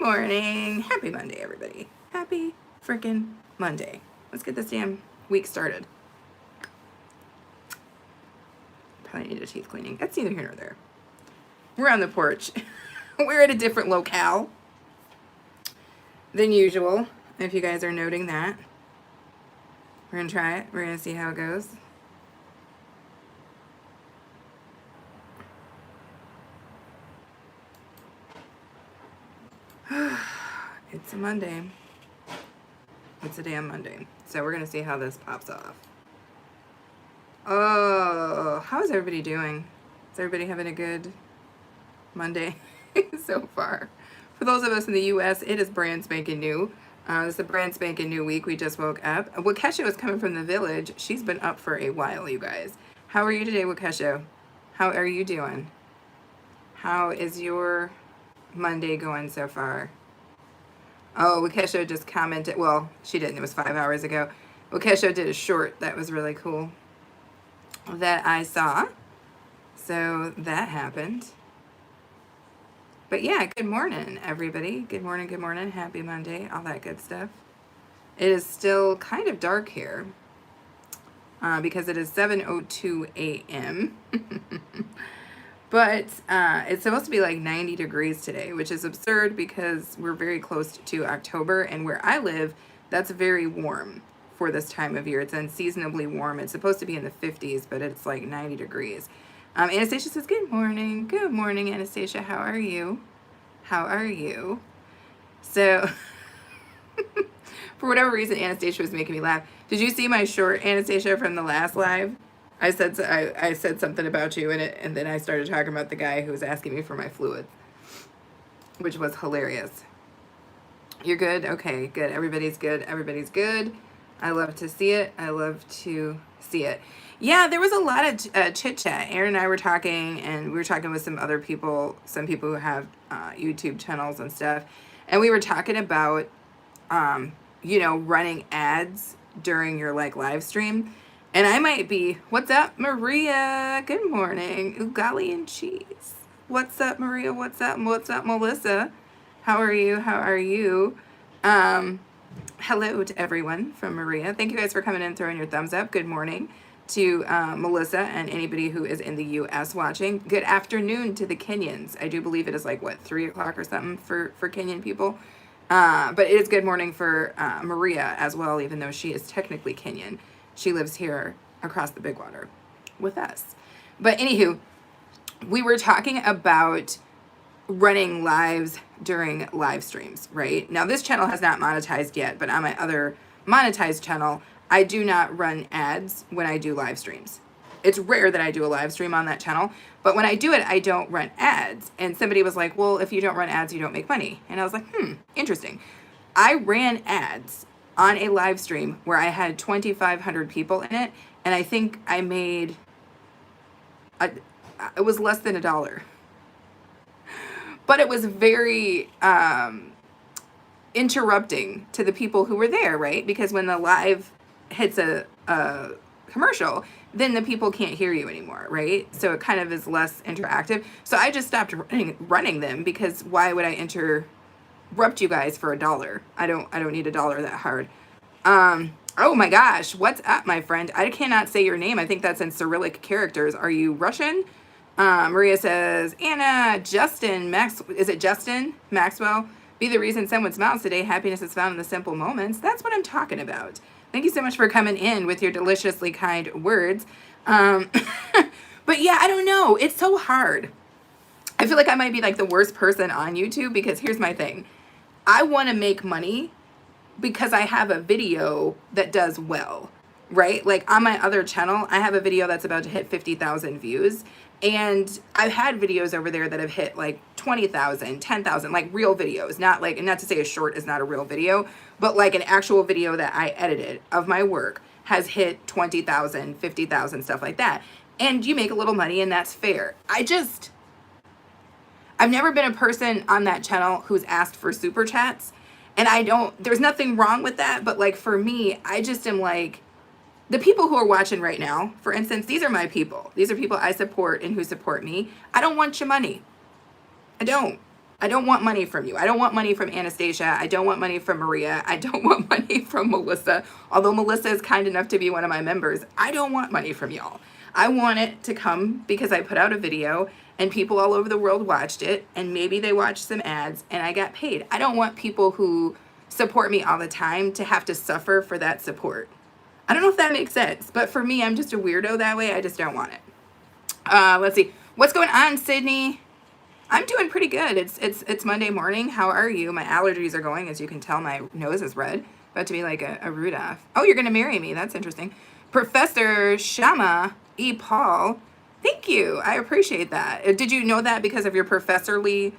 Morning. Happy Monday, everybody. Happy freaking Monday. Let's get this damn week started. Probably need a teeth cleaning. That's neither here nor there. We're on the porch. We're at a different locale than usual, if you guys are noting that. We're going to try it. We're going to see how it goes. It's a Monday. It's a damn Monday. So we're going to see how this pops off. Oh, how is everybody doing? Is everybody having a good Monday so far? For those of us in the U.S., it is brand spanking new. It's a brand spanking new week. We just woke up. Wakesha was coming from the village. She's been up for a while, you guys. How are you today, Wakesha? How are you doing? How is your Monday going so far? Oh, Wakesha just commented. Well, she didn't. It was 5 hours ago. Wakesha did a short that was really cool that I saw. So that happened. But yeah, good morning, everybody. Good morning, good morning. Happy Monday, all that good stuff. It is still kind of dark here because it is 7:02 a.m. But it's supposed to be like 90 degrees today, which is absurd because we're very close to October. And where I live, that's very warm for this time of year. It's unseasonably warm. It's supposed to be in the 50s, but it's like 90 degrees. Anastasia says, good morning. Good morning, Anastasia. How are you? How are you? So, for whatever reason, Anastasia was making me laugh. Did you see my short, Anastasia, from the last live? I said something about you in it, and then I started talking about the guy who was asking me for my fluids, which was hilarious. You're good? Okay, good. Everybody's good. Everybody's good. I love to see it. I love to see it. Yeah, there was a lot of chit chat. Aaron and I were talking, and we were talking with some other people, some people who have YouTube channels and stuff, and we were talking about, running ads during your live stream. And I might be, what's up, Maria? Good morning. Ugali and cheese. What's up, Maria? What's up? What's up, Melissa? How are you? How are you? Hello to everyone from Maria. Thank you guys for coming in, throwing your thumbs up. Good morning to Melissa and anybody who is in the U.S. watching. Good afternoon to the Kenyans. I do believe it is 3 o'clock or something for Kenyan people. But it is good morning for Maria as well, even though she is technically Kenyan. She lives here across the big water with us. But anywho, we were talking about running lives during live streams, right? Now, this channel has not monetized yet, but on my other monetized channel, I do not run ads when I do live streams. It's rare that I do a live stream on that channel, but when I do it, I don't run ads. And somebody was like, well, if you don't run ads, you don't make money. And I was like, interesting. I ran ads on a live stream where I had 2,500 people in it, and I think I made, it was less than $1. But it was very interrupting to the people who were there, right? Because when the live hits a commercial, then the people can't hear you anymore, right? So it kind of is less interactive. So I just stopped running them because why would I interrupt you guys for $1? I don't need $1 that hard. Oh my gosh, what's up, my friend? I cannot say your name. I think that's in Cyrillic characters. Are you Russian? Maria says, Anna, Justin, is it Justin Maxwell? Be the reason someone smiles today. Happiness is found in the simple moments. That's what I'm talking about. Thank you so much for coming in with your deliciously kind words. But yeah, I don't know. It's so hard. I feel like I might be the worst person on YouTube because here's my thing. I want to make money because I have a video that does well, right? On my other channel, I have a video that's about to hit 50,000 views. And I've had videos over there that have hit 20,000, 10,000, real videos. Not to say a short is not a real video, but an actual video that I edited of my work has hit 20,000, 50,000, stuff like that. And you make a little money and that's fair. I've never been a person on that channel who's asked for super chats. And there's nothing wrong with that. But for me, I just am the people who are watching right now, for instance, these are my people. These are people I support and who support me. I don't want your money. I don't. I don't want money from you. I don't want money from Anastasia. I don't want money from Maria. I don't want money from Melissa. Although Melissa is kind enough to be one of my members, I don't want money from y'all. I want it to come because I put out a video and people all over the world watched it, and maybe they watched some ads and I got paid. I don't want people who support me all the time to have to suffer for that support. I don't know if that makes sense, but for me, I'm just a weirdo that way. I just don't want it. Let's see. What's going on, Sydney? I'm doing pretty good. It's Monday morning. How are you? My allergies are going. As you can tell, my nose is red. About to be like a Rudolph. Oh, you're going to marry me. That's interesting. Professor Shama E. Paul. Thank you. I appreciate that. Did you know that because of your professorly,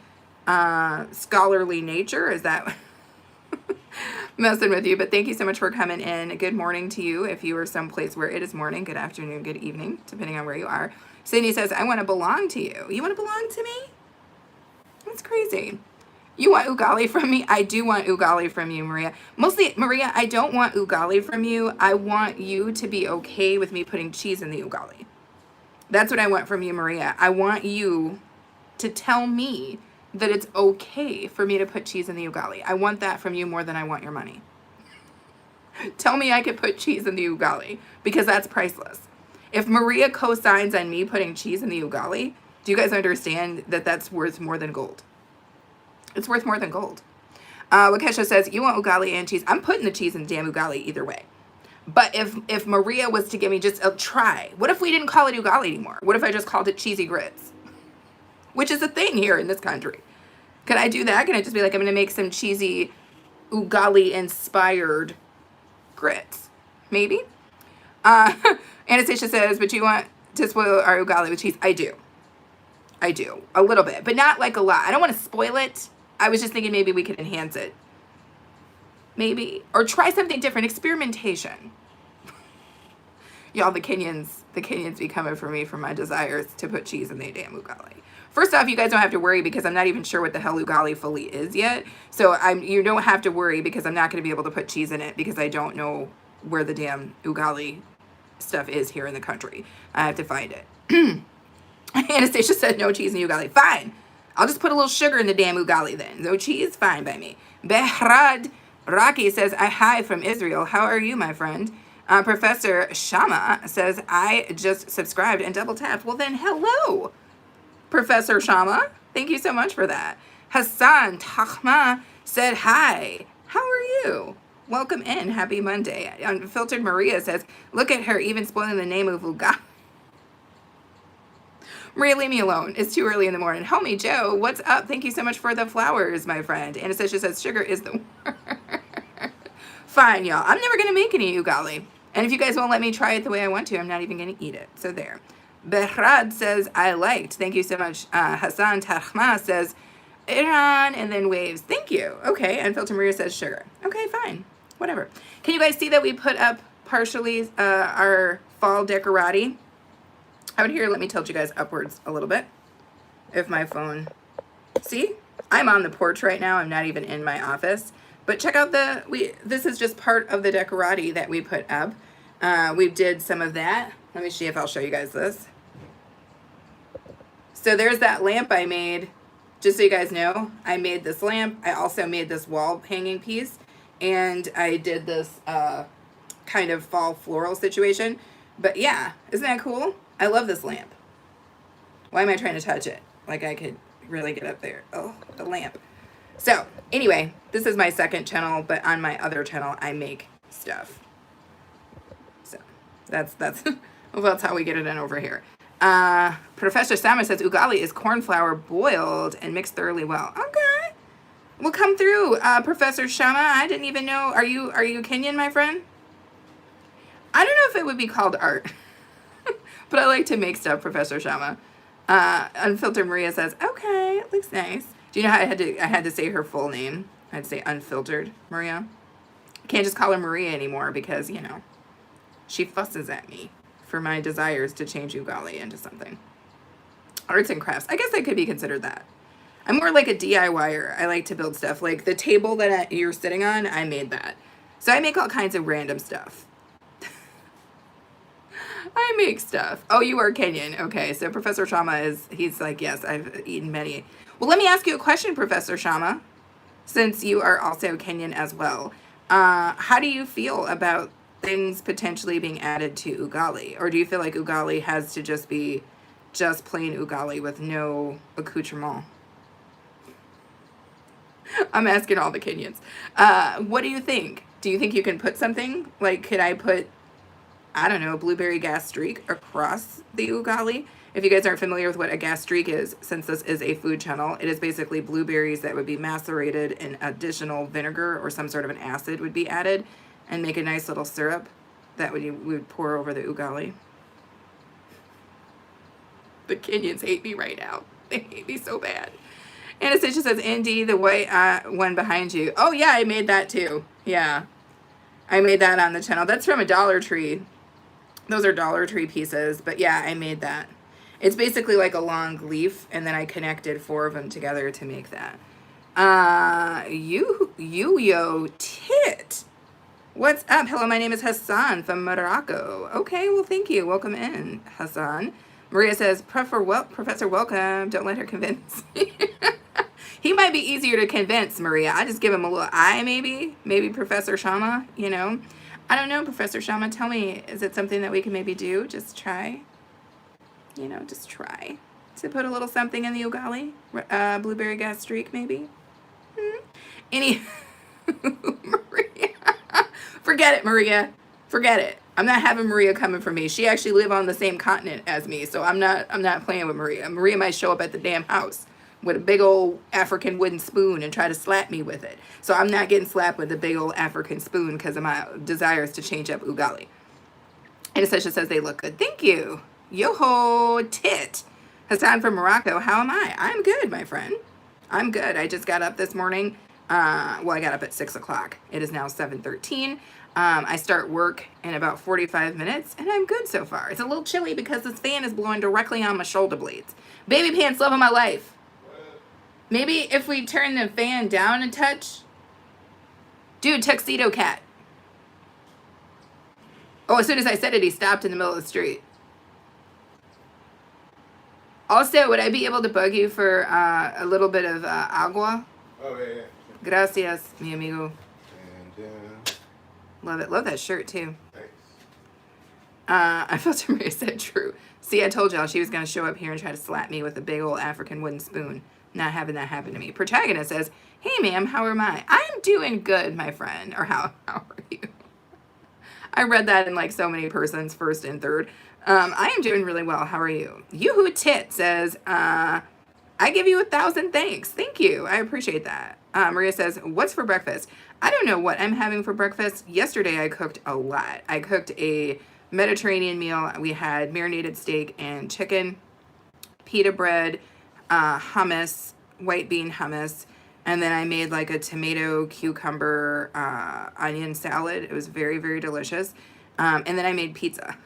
scholarly nature? Is that messing with you? But thank you so much for coming in. Good morning to you. If you are someplace where it is morning, good afternoon, good evening, depending on where you are. Sydney says, I want to belong to you. You want to belong to me? That's crazy. You want ugali from me? I do want ugali from you, Maria. Mostly, Maria, I don't want ugali from you. I want you to be okay with me putting cheese in the ugali. That's what I want from you, Maria. I want you to tell me that it's okay for me to put cheese in the ugali. I want that from you more than I want your money. Tell me I could put cheese in the ugali because that's priceless. If Maria co-signs on me putting cheese in the ugali, do you guys understand that that's worth more than gold? It's worth more than gold. Wakesha says, you want ugali and cheese. I'm putting the cheese in damn ugali either way. But if Maria was to give me just a try, what if we didn't call it ugali anymore? What if I just called it cheesy grits? Which is a thing here in this country. Can I do that? Can I just be like, I'm going to make some cheesy ugali-inspired grits? Maybe? Anastasia says, but you want to spoil our ugali with cheese? I do. I do. A little bit, but not like a lot. I don't want to spoil it. I was just thinking maybe we could enhance it. Maybe. Or try something different. Experimentation. Y'all, the Kenyans be coming for me for my desires to put cheese in the damn ugali. First off, you guys don't have to worry because I'm not even sure what the hell ugali fully is yet. So you don't have to worry because I'm not going to be able to put cheese in it because I don't know where the damn ugali stuff is here in the country. I have to find it. Anastasia said no cheese in ugali. Fine. I'll just put a little sugar in the damn ugali then. No cheese? Fine by me. Behrad Raki says, hi from Israel. How are you, my friend? Professor Shama says, I just subscribed and double tapped. Well then, hello, Professor Shama. Thank you so much for that. Hassan Tahma said, hi. How are you? Welcome in. Happy Monday. Unfiltered Maria says, look at her even spoiling the name of ugali. Maria, leave me alone. It's too early in the morning. Homie Joe, what's up? Thank you so much for the flowers, my friend. Anastasia says sugar is the word. Fine, y'all. I'm never going to make any ugali. And if you guys won't let me try it the way I want to, I'm not even going to eat it. So there. Behrad says, I liked. Thank you so much. Hassan Tahma says, Iran, and then waves. Thank you. Okay. And Filter Maria says sugar. Okay, fine. Whatever. Can you guys see that we put up partially our fall decorati? Out here, let me tilt you guys upwards a little bit. If my phone, see, I'm on the porch right now. I'm not even in my office. But check out this is just part of the decorati that we put up. We did some of that. Let me see if I'll show you guys this. So there's that lamp I made. Just so you guys know, I made this lamp. I also made this wall hanging piece. And I did this kind of fall floral situation. But yeah, isn't that cool? I love this lamp. Why am I trying to touch it? Like I could really get up there. Oh, the lamp. So anyway, this is my second channel, but on my other channel, I make stuff. So that's well, that's how we get it in over here. Professor Sama says ugali is corn flour boiled and mixed thoroughly well. Okay. Well, come through, Professor Shama. I didn't even know. Are you Kenyan, my friend? I don't know if it would be called art. But I like to make stuff, Professor Shama. Unfiltered Maria says, okay, it looks nice. Do you know how I had to say her full name? I had to say Unfiltered Maria. Can't just call her Maria anymore because, you know, she fusses at me for my desires to change ugali into something. Arts and crafts. I guess I could be considered that. I'm more like a DIYer. I like to build stuff. Like the table that you're sitting on, I made that. So I make all kinds of random stuff. I make stuff. Oh, you are Kenyan. Okay, so Professor Shama he's like, yes, I've eaten many. Well, let me ask you a question, Professor Shama, since you are also Kenyan as well. How do you feel about things potentially being added to ugali? Or do you feel like ugali has to just be just plain ugali with no accoutrement? I'm asking all the Kenyans. What do you think? Do you think you can put something? Like, could I put, I don't know, blueberry gastrique across the ugali? If you guys aren't familiar with what a gastrique is, since this is a food channel, it is basically blueberries that would be macerated in additional vinegar or some sort of an acid would be added and make a nice little syrup that we would pour over the ugali. The Kenyans hate me right now. They hate me so bad. Anastasia says, Indy, the white one behind you. Oh, yeah, I made that too. Yeah. I made that on the channel. That's from a Dollar Tree. Those are Dollar Tree pieces. But yeah, I made that. It's basically like a long leaf, and then I connected 4 of them together to make that. Yo Tit. What's up? Hello, my name is Hassan from Morocco. Okay, well, thank you. Welcome in, Hassan. Maria says, Professor, welcome. Don't let her convince me. He might be easier to convince, Maria. I just give him a little eye, maybe. Maybe Professor Shama, you know. I don't know, Professor Shama. Tell me, is it something that we can maybe do? Just try. You know, just try to put a little something in the ugali. Blueberry gastrique, maybe. Any... Maria. Forget it, Maria. Forget it. I'm not having Maria coming for me. She actually live on the same continent as me, so I'm not playing with Maria. Maria might show up at the damn house with a big old African wooden spoon and try to slap me with it. So I'm not getting slapped with a big old African spoon because of my desires to change up ugali. And Sasha says they look good. Thank you. Yo-ho, Tit. Hassan from Morocco. How am I? I'm good, my friend. I'm good. I just got up this morning. Well, I got up at 6 o'clock. It is now 7:13. I start work in about 45 minutes, and I'm good so far. It's a little chilly because this fan is blowing directly on my shoulder blades. Baby pants, love of my life. Maybe if we turn the fan down a touch. Dude, tuxedo cat. Oh, as soon as I said it, he stopped in the middle of the street. Also, would I be able to bug you for a little bit of agua? Oh, yeah. Gracias, mi amigo. And, Love it. Love that shirt, too. thanks. I felt Maria said true. See, I told y'all she was going to show up here and try to slap me with a big old African wooden spoon. Not having that happen to me. Protagonist says, hey, ma'am, how am I? I'm doing good, my friend. Or how are you? I read that in like so many persons, first and third. I am doing really well. How are you? Yoo-hoo Tit says, I give you 1,000 thanks. Thank you. I appreciate that. Maria says, what's for breakfast? I don't know what I'm having for breakfast. Yesterday, I cooked a lot. I cooked a Mediterranean meal. We had marinated steak and chicken, pita bread, hummus, white bean hummus, and then I made like a tomato, cucumber, onion salad. It was very, very delicious. And then I made pizza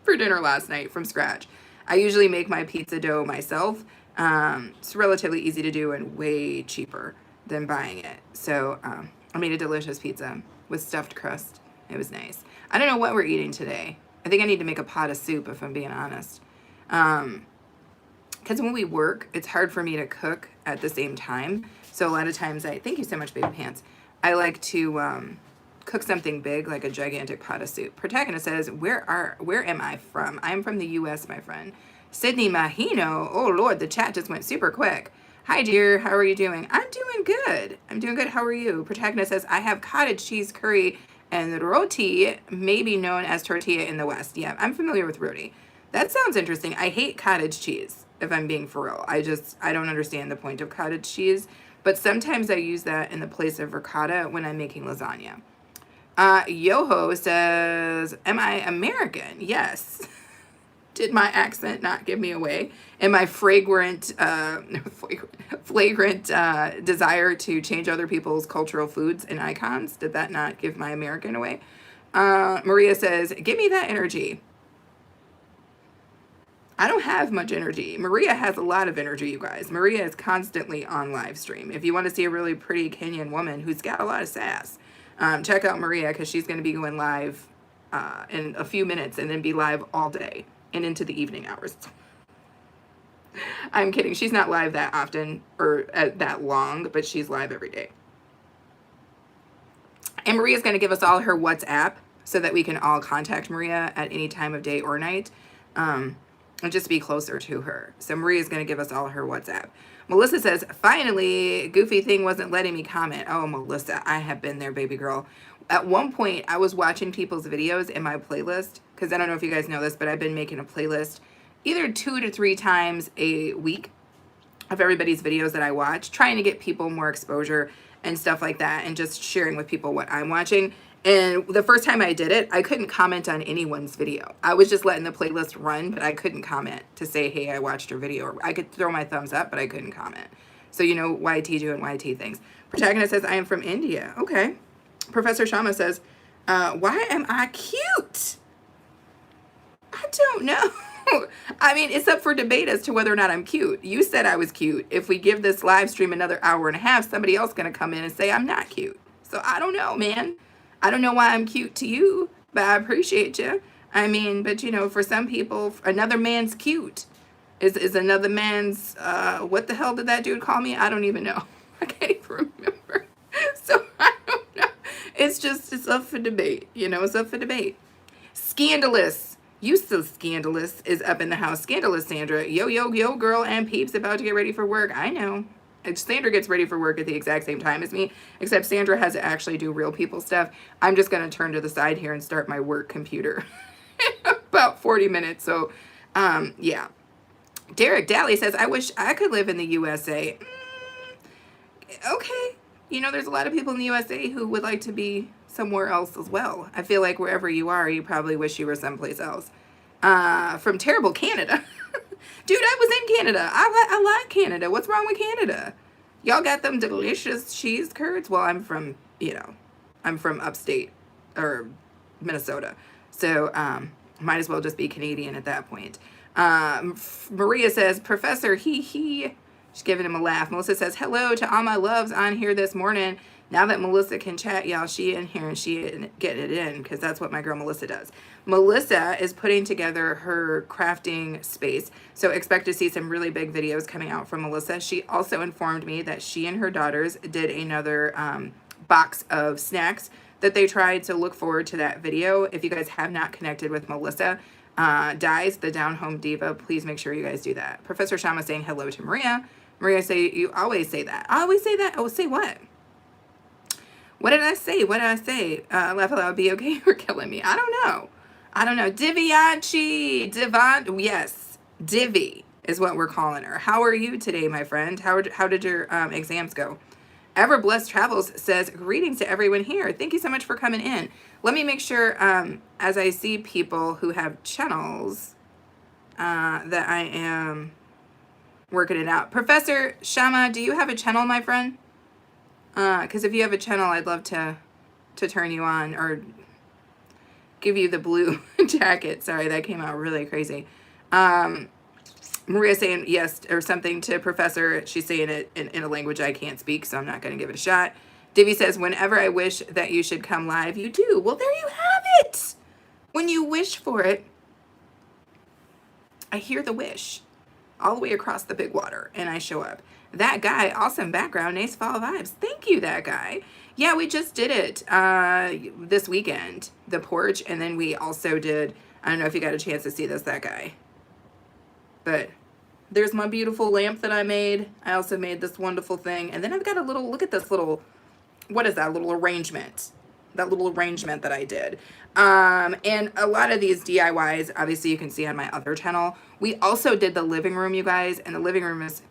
for dinner last night from scratch. I usually make my pizza dough myself. It's relatively easy to do and way cheaper than buying it. So I made a delicious pizza with stuffed crust. It was nice. I don't know what we're eating today. I think I need to make a pot of soup if I'm being honest. Because when we work, it's hard for me to cook at the same time. So a lot of times thank you so much, baby pants. I like to cook something big, like a gigantic pot of soup. Protagonist says, where am I from? I'm from the U.S., my friend. Sydney Mahino. Oh, Lord, the chat just went super quick. Hi, dear. How are you doing? I'm doing good. I'm doing good. How are you? Protagonist says, I have cottage cheese curry and roti, maybe known as tortilla in the West. Yeah, I'm familiar with roti. That sounds interesting. I hate cottage cheese, if I'm being for real. I don't understand the point of cottage cheese. But sometimes I use that in the place of ricotta when I'm making lasagna. Yoho says, am I American? Yes. Did my accent not give me away? And my flagrant desire to change other people's cultural foods and icons, did that not give my American away? Maria says, give me that energy. I don't have much energy. Maria has a lot of energy, you guys. Maria is constantly on live stream. If you want to see a really pretty Kenyan woman who's got a lot of sass, check out Maria because she's going to be going live in a few minutes and then be live all day and into the evening hours. I'm kidding. She's not live that often or that long, but she's live every day. And Maria's going to give us all her WhatsApp so that we can all contact Maria at any time of day or night, and just be closer to her. So Maria's going to give us all her WhatsApp. Melissa says, finally, Goofy thing wasn't letting me comment. Oh, Melissa, I have been there, baby girl. At one point, I was watching people's videos in my playlist, because I don't know if you guys know this, but I've been making a playlist either 2 to 3 times a week of everybody's videos that I watch, trying to get people more exposure and stuff like that, and just sharing with people what I'm watching. And the first time I did it, I couldn't comment on anyone's video. I was just letting the playlist run, but I couldn't comment to say, hey, I watched your video. Or I could throw my thumbs up, but I couldn't comment. So you know YT doing YT things. Protagonist says, I am from India. Okay. Professor Shama says, why am I cute? I don't know. I mean, it's up for debate as to whether or not I'm cute. You said I was cute. If we give this live stream another hour and a half, somebody else going to come in and say I'm not cute. So I don't know, man. I don't know why I'm cute to you, but I appreciate you. I mean, but you know, for some people, another man's cute is another man's, what the hell did that dude call me? I don't even know. I can't even remember. So I don't know. It's up for debate. You know, it's up for debate. Scandalous. You still scandalous is up in the house. Scandalous Sandra. Yo, yo, yo, girl and peeps about to get ready for work. I know. Sandra gets ready for work at the exact same time as me, except Sandra has to actually do real people stuff. I'm just going to turn to the side here and start my work computer in about 40 minutes. So, yeah. Derek Daly says, I wish I could live in the USA. Okay. You know, there's a lot of people in the USA who would like to be somewhere else as well. I feel like wherever you are, you probably wish you were someplace else. From terrible Canada. Dude, I was in Canada. I like Canada. What's wrong with Canada? Y'all got them delicious cheese curds? Well, I'm from, you know, I'm from upstate or Minnesota. So, might as well just be Canadian at that point. Maria says, Professor, he. She's giving him a laugh. Melissa says, hello to all my loves on here this morning. Now that Melissa can chat, y'all, she in here and she getting it in, because that's what my girl Melissa does. Melissa is putting together her crafting space, so expect to see some really big videos coming out from Melissa. She also informed me that she and her daughters did another box of snacks that they tried, so look forward to that video. If you guys have not connected with Melissa Dies, the Down Home Diva, please make sure you guys do that. Professor Shama saying hello to Maria. Maria say, you always say that. I always say that. Oh, say what? What did I say? What did I say? Laugh aloud, be okay for killing me. I don't know. I don't know. Divianchi. Divant. Yes. Divi is what we're calling her. How are you today, my friend? How did your exams go? Ever Blessed Travels says, greetings to everyone here. Thank you so much for coming in. Let me make sure, as I see people who have channels, that I am working it out. Professor Shama, do you have a channel, my friend? Because if you have a channel, I'd love to turn you on or give you the blue jacket. Sorry, that came out really crazy. Maria saying yes or something to Professor. She's saying it in a language I can't speak, so I'm not going to give it a shot. Divvy says, whenever I wish that you should come live, you do. Well, there you have it. When you wish for it, I hear the wish all the way across the big water, and I show up. That guy, awesome background, nice fall vibes. Thank you, that guy. Yeah, we just did it this weekend, the porch, and then we also did, I don't know if you got a chance to see this, that guy. But there's my beautiful lamp that I made. I also made this wonderful thing. And then I've got a little, look at this little, what is that, little arrangement? That little arrangement that I did. And a lot of these DIYs, obviously you can see on my other channel. We also did the living room, you guys. And the living room is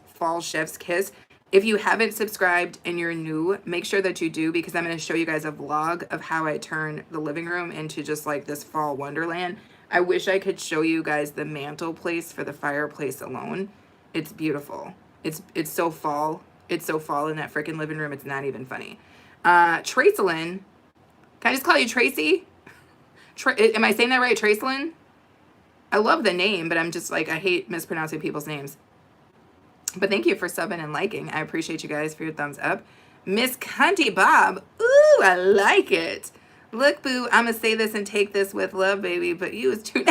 Fall Chef's Kiss. If you haven't subscribed and you're new, make sure that you do, because I'm going to show you guys a vlog of how I turn the living room into just like this fall wonderland. I wish I could show you guys the mantle place for the fireplace alone. It's beautiful. It's so fall. It's so fall in that freaking living room. It's not even funny. Tracelyn. Can I just call you Tracy? Am I saying that right? Tracelyn? I love the name, but I'm just like, I hate mispronouncing people's names. But thank you for subbing and liking. I appreciate you guys for your thumbs up. Miss Cunty Bob. Ooh, I like it. Look, boo, I'm going to say this and take this with love, baby, but you was too...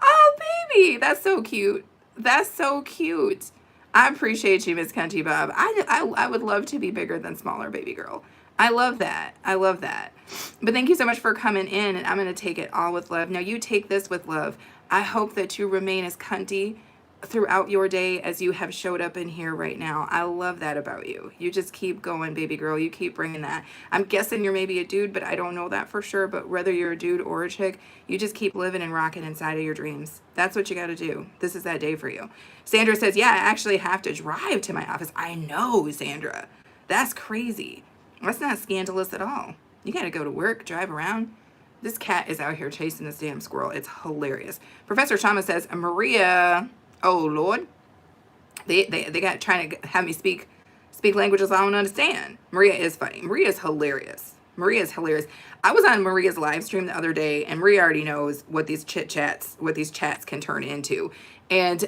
Oh, funny. That's so cute. That's so cute. I appreciate you, Miss Cunty Bob. I would love to be bigger than smaller, baby girl. I love that. I love that. But thank you so much for coming in, and I'm going to take it all with love. Now, you take this with love. I hope that you remain as cunty throughout your day as you have showed up in here right now. I love that about you. You just keep going, baby girl. You keep bringing that. I'm guessing you're maybe a dude, but I don't know that for sure. But whether you're a dude or a chick, you just keep living and rocking inside of your dreams. That's what you got to do. This is that day for you. Sandra says, yeah, I actually have to drive to my office. I know, Sandra. That's crazy. That's not scandalous at all. You got to go to work, drive around. This cat is out here chasing this damn squirrel. It's hilarious. Professor Shama says, Maria, oh Lord, they got trying to have me speak languages I don't understand. Maria is funny. Maria is hilarious. Maria is hilarious. I was on Maria's live stream the other day, and Maria already knows what these chats can turn into. And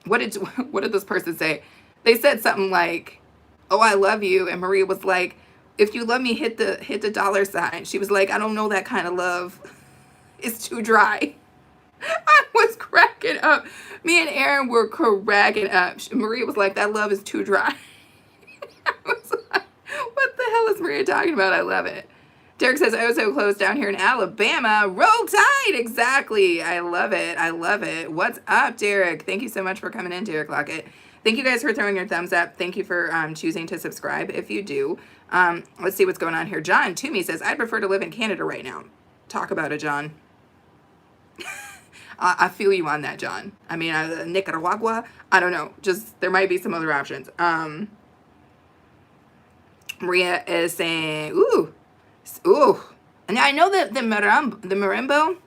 what did this person say? They said something like, "Oh, I love you," and Maria was like, "If you love me, hit the dollar sign." She was like, "I don't know that kind of love. It's too dry." I was cracking up. Me and Aaron were cracking up. Maria was like, "That love is too dry." I was like, what the hell is Maria talking about? I love it. Derek says, "Oh, so close down here in Alabama. Roll Tide." Exactly. I love it. I love it. What's up, Derek? Thank you so much for coming in, Derek Lockett. Thank you guys for throwing your thumbs up. Thank you for choosing to subscribe if you do. Let's see what's going on here. John Toomey says, "I'd prefer to live in Canada right now." Talk about it, John. I feel you on that, John. I mean, Nicaragua, I don't know. Just, there might be some other options. Maria is saying, ooh. And I know that the marimbo,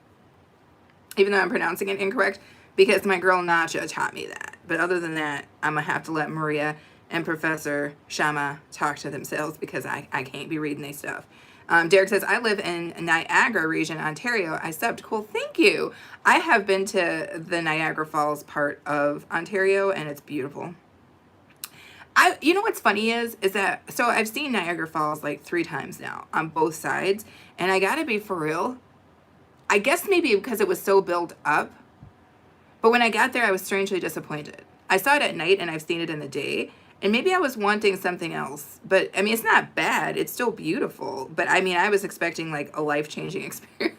even though I'm pronouncing it incorrect, because my girl Nacha taught me that. But other than that, I'm going to have to let Maria and Professor Shama talk to themselves because I can't be reading their stuff. Derek says, "I live in Niagara region, Ontario. I subbed." Cool, thank you. I have been to the Niagara Falls part of Ontario, and it's beautiful. You know what's funny is that, so I've seen Niagara Falls like 3 times now on both sides, and I gotta be for real, I guess maybe because it was so built up, but when I got there, I was strangely disappointed. I saw it at night, and I've seen it in the day, and maybe I was wanting something else. But I mean, it's not bad. It's still beautiful. But I mean, I was expecting like a life-changing experience.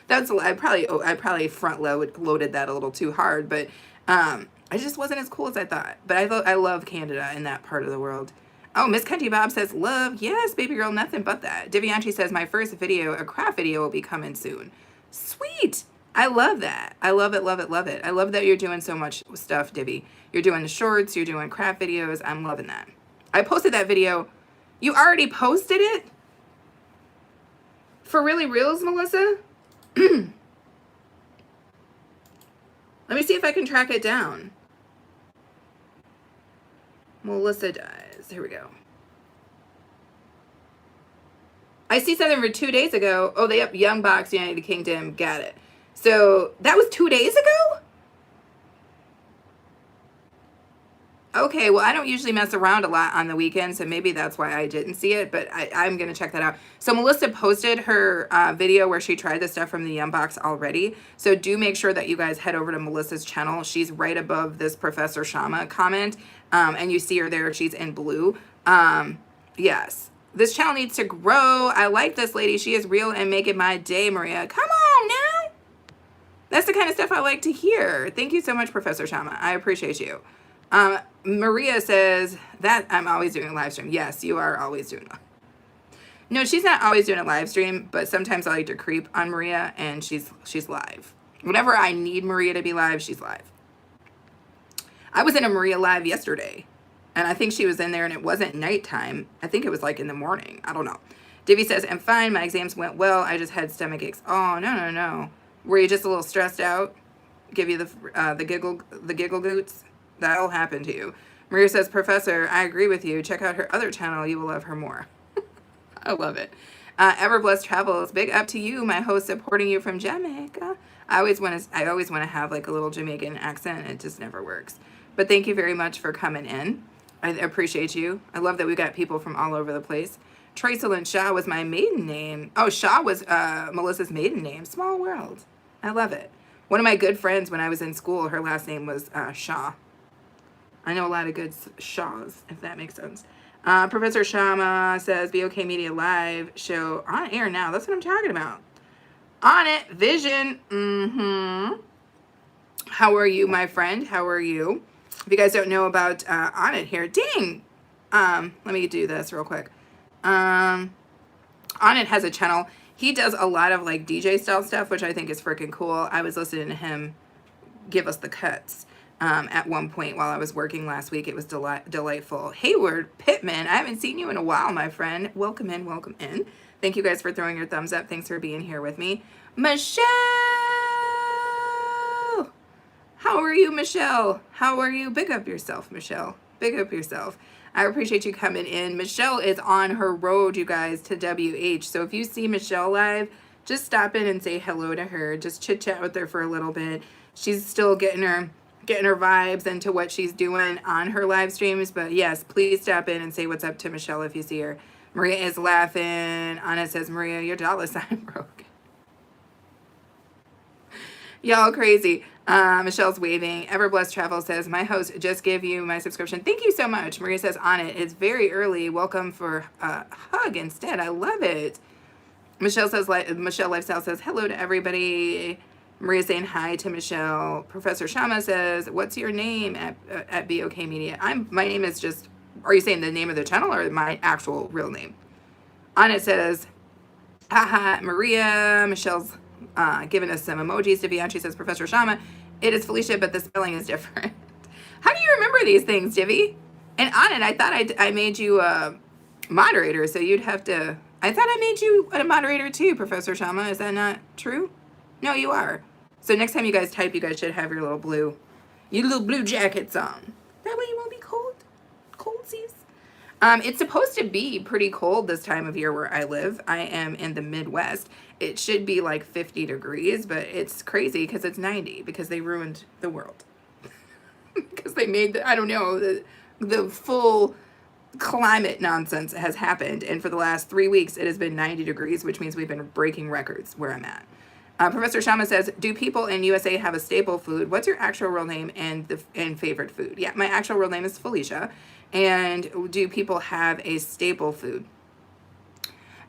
I probably front loaded that a little too hard. But it just wasn't as cool as I thought. But I love Canada and that part of the world. Oh, Miss Cunty Bob says, "Love, yes, baby girl, nothing but that." Divianchi says, "My first video, a craft video, will be coming soon." Sweet. I love that. I love it, love it, love it. I love that you're doing so much stuff, Divi. You're doing the shorts, you're doing craft videos. I'm loving that. I posted that video. You already posted it? For really reals, Melissa? Let me see if I can track it down. Melissa does. Here we go. I see something for 2 days ago. Oh, they up Young Box United Kingdom. Got it. So that was 2 days ago? Okay, well, I don't usually mess around a lot on the weekend, so maybe that's why I didn't see it, but I'm going to check that out. So Melissa posted her video where she tried the stuff from the Yum Box already, so do make sure that you guys head over to Melissa's channel. She's right above this Professor Shama comment, and you see her there. She's in blue. Yes. This channel needs to grow. I like this lady. She is real and making my day, Maria. Come on now. That's the kind of stuff I like to hear. Thank you so much, Professor Shama. I appreciate you. Maria says that I'm always doing a live stream. Yes, you are always doing a... No, she's not always doing a live stream, but sometimes I like to creep on Maria, and she's live. Whenever I need Maria to be live, she's live. I was in a Maria live yesterday, and I think she was in there, and it wasn't nighttime. I think it was like in the morning. I don't know. Divi says, "I'm fine. My exams went well. I just had stomach aches." Oh, no. Were you just a little stressed out? Give you the giggle goots? That'll happen to you. Maria says, "Professor, I agree with you. Check out her other channel. You will love her more." I love it. Everblessed Travels. Big up to you, my host, supporting you from Jamaica. I always want to have like a little Jamaican accent. It just never works. But thank you very much for coming in. I appreciate you. I love that we got people from all over the place. Tracelyn Shaw was my maiden name. Oh, Shaw was Melissa's maiden name. Small world. I love it. One of my good friends when I was in school, her last name was Shaw. I know a lot of good Shaws, if that makes sense. Professor Shama says, BOK Media Live show on air now. That's what I'm talking about. On it, Vision. How are you, my friend? How are you? If you guys don't know about On It here, dang. Let me do this real quick. On It has a channel. He does a lot of like DJ style stuff, which I think is freaking cool. I was listening to him give us the cuts at one point while I was working last week. It was delightful. Hayward Pittman, I haven't seen you in a while, my friend. Welcome in, welcome in. Thank you guys for throwing your thumbs up. Thanks for being here with me. Michelle! How are you, Michelle? How are you? Big up yourself, Michelle. Big up yourself. I appreciate you coming in. Michelle is on her road, you guys, to WH. So if you see Michelle live, just stop in and say hello to her. Just chit chat with her for a little bit. She's still getting her vibes into what she's doing on her live streams. But yes, please stop in and say what's up to Michelle if you see her. Maria is laughing. Anna says, Maria, your dollar sign broke. Y'all crazy. Michelle's waving. Everblessed Travel says, my host just gave you my subscription. Thank you so much. Maria says, on it. It's very early. Welcome for a hug instead. I love it. Michelle says, Michelle Lifestyle says, hello to everybody. Maria saying hi to Michelle. Professor Shama says, what's your name at BOK Media? My name is just, are you saying the name of the channel or my actual real name? On it says, haha, Maria. Michelle's giving us some emojis. Divianchi says, Professor Shama, it is Felicia, but the spelling is different. How do you remember these things, Divi? And on it, I thought I made you a moderator, so you'd have to, I thought I made you a moderator too, Professor Shama. Is that not true? No, you are. So next time you guys type, you guys should have your little blue jackets on. That way you won't be cold. Coldsies. It's supposed to be pretty cold this time of year where I live. I am in the Midwest. It should be like 50 degrees, but it's crazy because it's 90 because they ruined the world. Because they made I don't know, the full climate nonsense has happened. And for the last 3 weeks, it has been 90 degrees, which means we've been breaking records where I'm at. Professor Shama says, do people in USA have a staple food? What's your actual real name and favorite food? Yeah, my actual real name is Felicia. And do people have a staple food?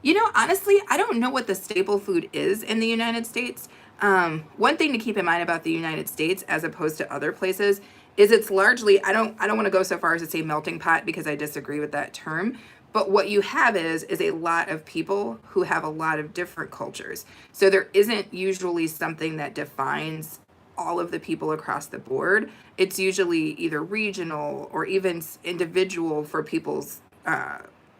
You know, honestly, I don't know what the staple food is in the United States. One thing to keep in mind about the United States as opposed to other places is it's largely, I don't want to go so far as to say melting pot because I disagree with that term. But what you have is a lot of people who have a lot of different cultures. So there isn't usually something that defines all of the people across the board. It's usually either regional or even individual for people's,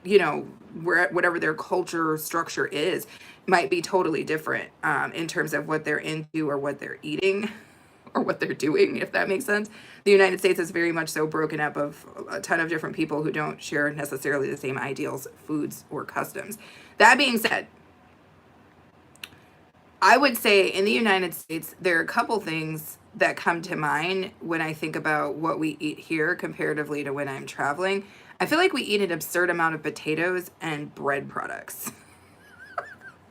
whatever their culture structure is, might be totally different in terms of what they're into or what they're eating or what they're doing, if that makes sense. The United States is very much so broken up of a ton of different people who don't share necessarily the same ideals, foods, or customs. That being said, I would say in the United States, there are a couple things that come to mind when I think about what we eat here comparatively to when I'm traveling. I feel like we eat an absurd amount of potatoes and bread products.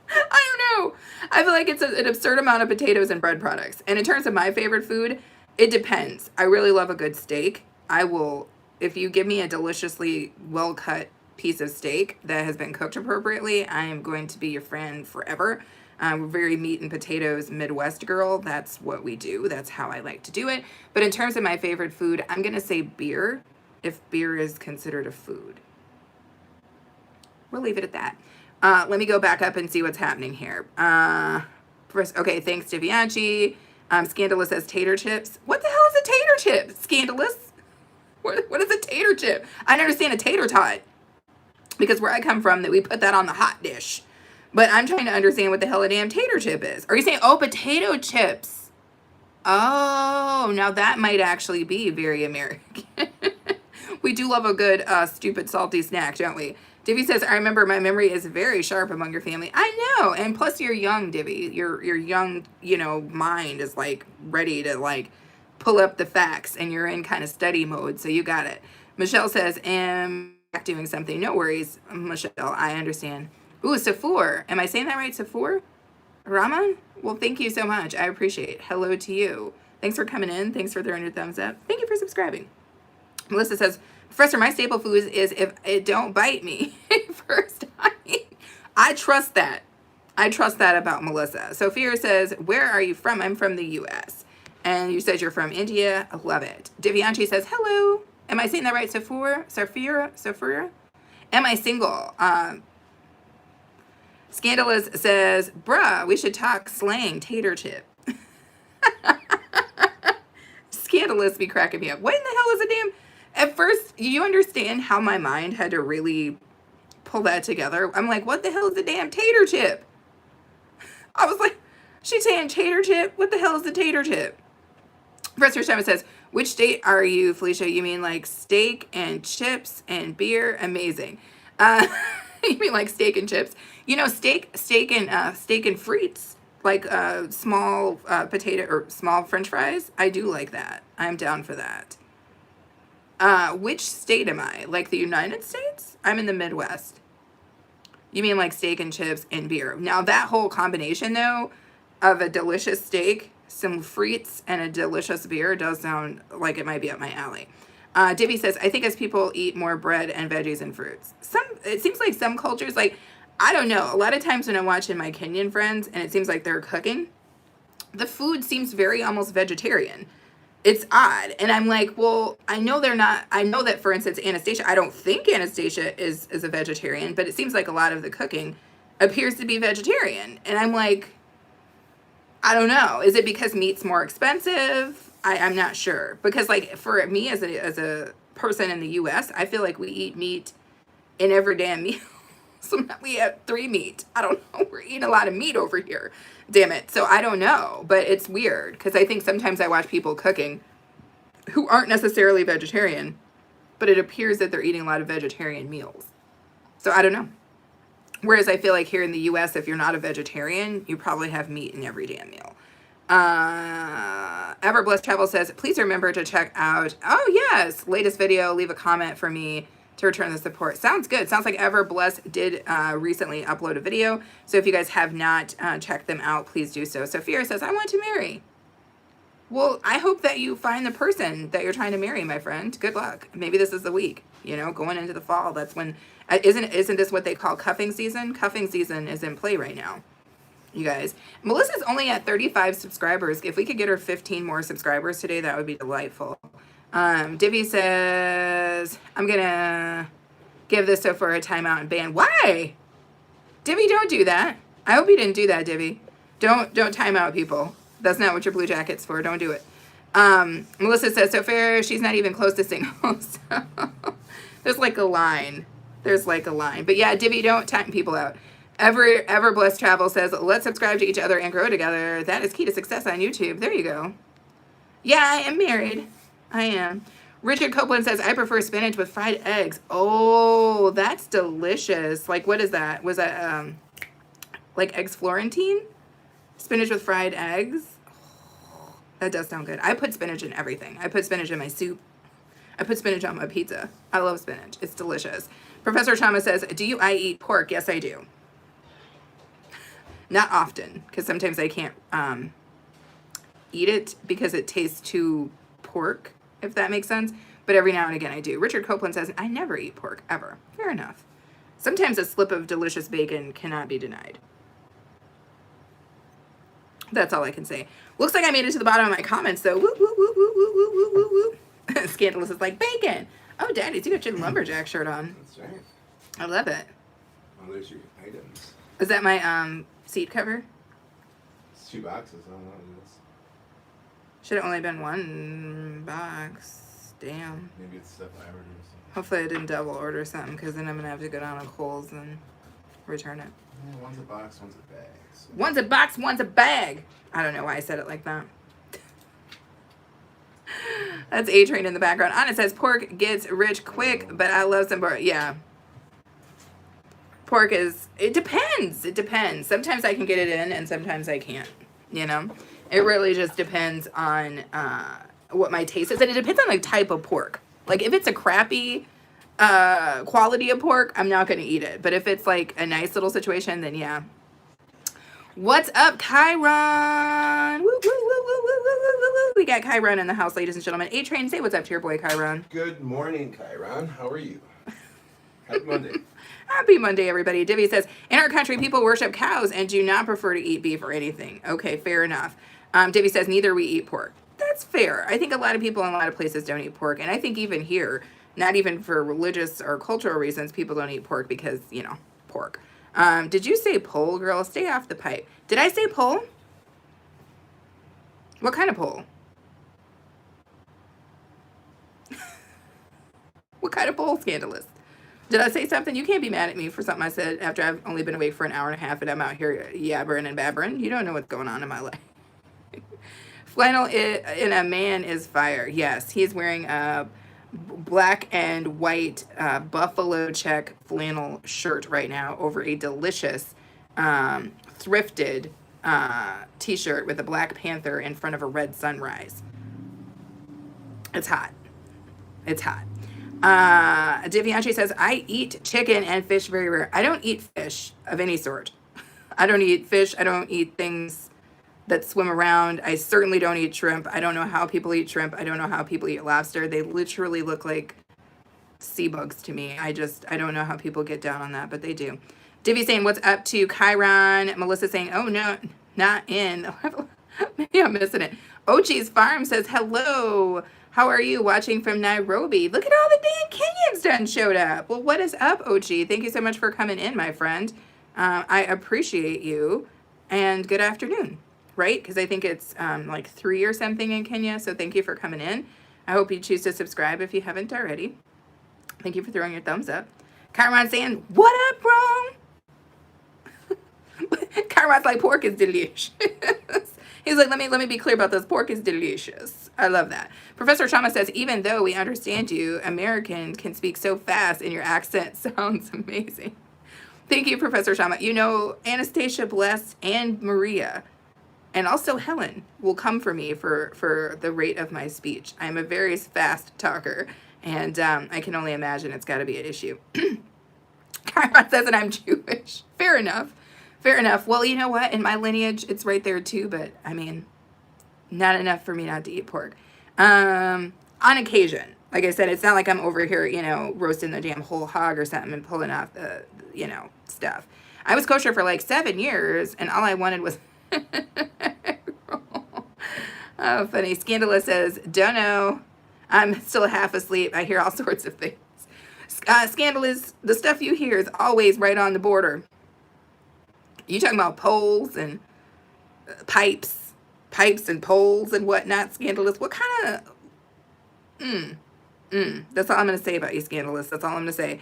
I don't know. I feel like it's an absurd amount of potatoes and bread products. And in terms of my favorite food, it depends. I really love a good steak. I will, if you give me a deliciously well-cut piece of steak that has been cooked appropriately, I am going to be your friend forever. I'm a very meat and potatoes Midwest girl. That's what we do. That's how I like to do it. But in terms of my favorite food, I'm going to say beer, if beer is considered a food. We'll leave it at that. Let me go back up and see what's happening here. Okay, thanks, Divianchi. Scandalous says tater chips. What the hell is a tater chip? Scandalous? What is a tater chip? I understand a tater tot. Because where I come from, that we put that on the hot dish. But I'm trying to understand what the hell a damn tater chip is. Are you saying, oh, potato chips? Oh, now that might actually be very American. We do love a good, stupid, salty snack, don't we? Divvy says, I remember my memory is very sharp among your family. I know. And plus you're young, Divvy. Your young, mind is like ready to like pull up the facts and you're in kind of study mode. So you got it. Michelle says, am doing something. No worries, Michelle. I understand. Ooh, Sephora. Am I saying that right? Sephora? Rama? Well, thank you so much. I appreciate it. Hello to you. Thanks for coming in. Thanks for throwing your thumbs up. Thank you for subscribing. Melissa says, Professor, my staple foods is if it don't bite me first time. I trust that. I trust that about Melissa. Sophia says, where are you from? I'm from the U.S. And you said you're from India. I love it. Divianchi says, hello. Am I saying that right? Sophia? Am I single? Scandalous says, bruh, we should talk slang tater chip. Scandalous be cracking me up. What in the hell is a damn... At first, you understand how my mind had to really pull that together. I'm like, what the hell is a damn tater chip? I was like, she's saying tater chip? What the hell is a tater chip? Professor Shema says, which state are you, Felicia? You mean like steak and chips and beer? Amazing. You mean like steak and chips? You know, steak and frites, like small potato or small French fries. I do like that. I'm down for that. Which state am I? Like the United States? I'm in the Midwest. You mean like steak and chips and beer. Now that whole combination though of a delicious steak, some frites, and a delicious beer does sound like it might be up my alley. Divvy says, I think as people eat more bread and veggies and fruits. It seems like some cultures, like, I don't know. A lot of times when I'm watching my Kenyan friends and it seems like they're cooking, the food seems very almost vegetarian. It's odd. And I'm like, well, I know they're not. I know that, for instance, Anastasia, I don't think Anastasia is a vegetarian, but it seems like a lot of the cooking appears to be vegetarian. And I'm like, I don't know. Is it because meat's more expensive? I'm not sure. Because like for me as a person in the US, I feel like we eat meat in every damn meal. So we have 3 meat. I don't know. We're eating a lot of meat over here. Damn it. So I don't know. But it's weird because I think sometimes I watch people cooking who aren't necessarily vegetarian, but it appears that they're eating a lot of vegetarian meals. So I don't know. Whereas I feel like here in the US, if you're not a vegetarian, you probably have meat in every damn meal. Everblessed Travel says, please remember to check out, oh yes, latest video, leave a comment for me to return the support. Sounds good. Sounds like Everblessed did recently upload a video. So if you guys have not checked them out, please do so. Sophia says, I want to marry. Well, I hope that you find the person that you're trying to marry, my friend. Good luck. Maybe this is the week, you know, going into the fall. That's when, isn't this what they call cuffing season? Cuffing season is in play right now, you guys. Melissa's only at 35 subscribers. If we could get her 15 more subscribers today, that would be delightful. Divvy says, I'm gonna give this so for a timeout and ban. Why? Divvy, don't do that. I hope you didn't do that, Divvy. Don't time out people. That's not what your blue jacket's for. Don't do it. Melissa says, so fair, she's not even close to single. So there's like a line. There's like a line. But yeah, Divvy, don't time people out. Everblessed Travel says, let's subscribe to each other and grow together. That is key to success on YouTube. There you go. Yeah, I am married. I am. Richard Copeland says, I prefer spinach with fried eggs. Oh, that's delicious. Like, what is that? Was that, like eggs Florentine? Spinach with fried eggs? Oh, that does sound good. I put spinach in everything. I put spinach in my soup. I put spinach on my pizza. I love spinach. It's delicious. Professor Chama says, I eat pork? Yes, I do. Not often, because sometimes I can't eat it because it tastes too pork, if that makes sense. But every now and again I do. Richard Copeland says, I never eat pork, ever. Fair enough. Sometimes a slip of delicious bacon cannot be denied. That's all I can say. Looks like I made it to the bottom of my comments, though. Woo, woo, woo, woo, woo, woo, woo, woo, woo. Scandalous is like, bacon. Oh, Daddy, you got your lumberjack shirt on. That's right. I love it. Oh, there's your items. Is that my seat cover? It's 2 boxes. I don't know. Should have only been 1 box. Damn. Maybe it's stuff I ordered or something. Hopefully I didn't double order something, because then I'm going to have to go down to Kohl's and return it. Yeah, one's a box, one's a bag. So. One's a box, one's a bag. I don't know why I said it like that. That's A-Train in the background. Anna says, pork gets rich quick, but I love some pork. Yeah. Pork is, it depends. It depends. Sometimes I can get it in and sometimes I can't, you know? It really just depends on what my taste is. And it depends on the type of pork. Like if it's a crappy quality of pork, I'm not going to eat it. But if it's like a nice little situation, then yeah. What's up, Chiron? Woo, woo, woo, woo, woo, woo, woo, woo, woo. We got Chiron in the house, ladies and gentlemen. A-Train, say what's up to your boy, Chiron. Good morning, Chiron. How are you? Happy Monday. Happy Monday, everybody. Divvy says, in our country, people worship cows and do not prefer to eat beef or anything. Okay, fair enough. Divvy says, neither we eat pork. That's fair. I think a lot of people in a lot of places don't eat pork. And I think even here, not even for religious or cultural reasons, people don't eat pork because, pork. Did you say pole, girl? Stay off the pipe. Did I say pole? What kind of pole? What kind of pole, Scandalous? Did I say something? You can't be mad at me for something I said after I've only been awake for an hour and a half and I'm out here yabbering and babbering. You don't know what's going on in my life. Flannel in a man is fire. Yes, he's wearing a black and white buffalo check flannel shirt right now over a delicious thrifted t-shirt with a Black Panther in front of a red sunrise. It's hot. It's hot. Divianchi says, I eat chicken and fish very rare. I don't eat fish of any sort. I don't eat fish. I don't eat things that swim around. I certainly don't eat shrimp. I don't know how people eat shrimp. I don't know how people eat lobster. They literally look like sea bugs to me. I don't know how people get down on that, but they do. Divvy saying, what's up to Chiron? Melissa saying, oh, no, not in. Maybe I'm missing it. Ochi's Farm says, hello. How are you? Watching from Nairobi. Look at all the damn Kenyans done showed up. Well, what is up, Ochi? Thank you so much for coming in, my friend. I appreciate you. And good afternoon, right? Because I think it's like 3 or something in Kenya. So thank you for coming in. I hope you choose to subscribe if you haven't already. Thank you for throwing your thumbs up. Chiron saying, what up, bro? Chiron's like, pork is delicious. He's like, let me be clear about this. Pork is delicious. I love that. Professor Shama says, even though we understand you, Americans can speak so fast and your accent sounds amazing. Thank you, Professor Shama. You know, Anastasia, Bless, and Maria, and also Helen will come for me for the rate of my speech. I'm a very fast talker, and I can only imagine it's got to be an issue. Chiron says that I'm Jewish. Fair enough. Fair enough. Well, you know what? In my lineage, it's right there too, but I mean, not enough for me not to eat pork. On occasion, like I said, it's not like I'm over here, roasting the damn whole hog or something and pulling off the, stuff. I was kosher for like 7 years, and all I wanted was... Oh, funny. Scandalous says, don't know. I'm still half asleep. I hear all sorts of things. Scandalous, the stuff you hear is always right on the border. You talking about poles and pipes and poles and whatnot, Scandalous. What kind of... That's all I'm going to say about you, Scandalous. That's all I'm going to say.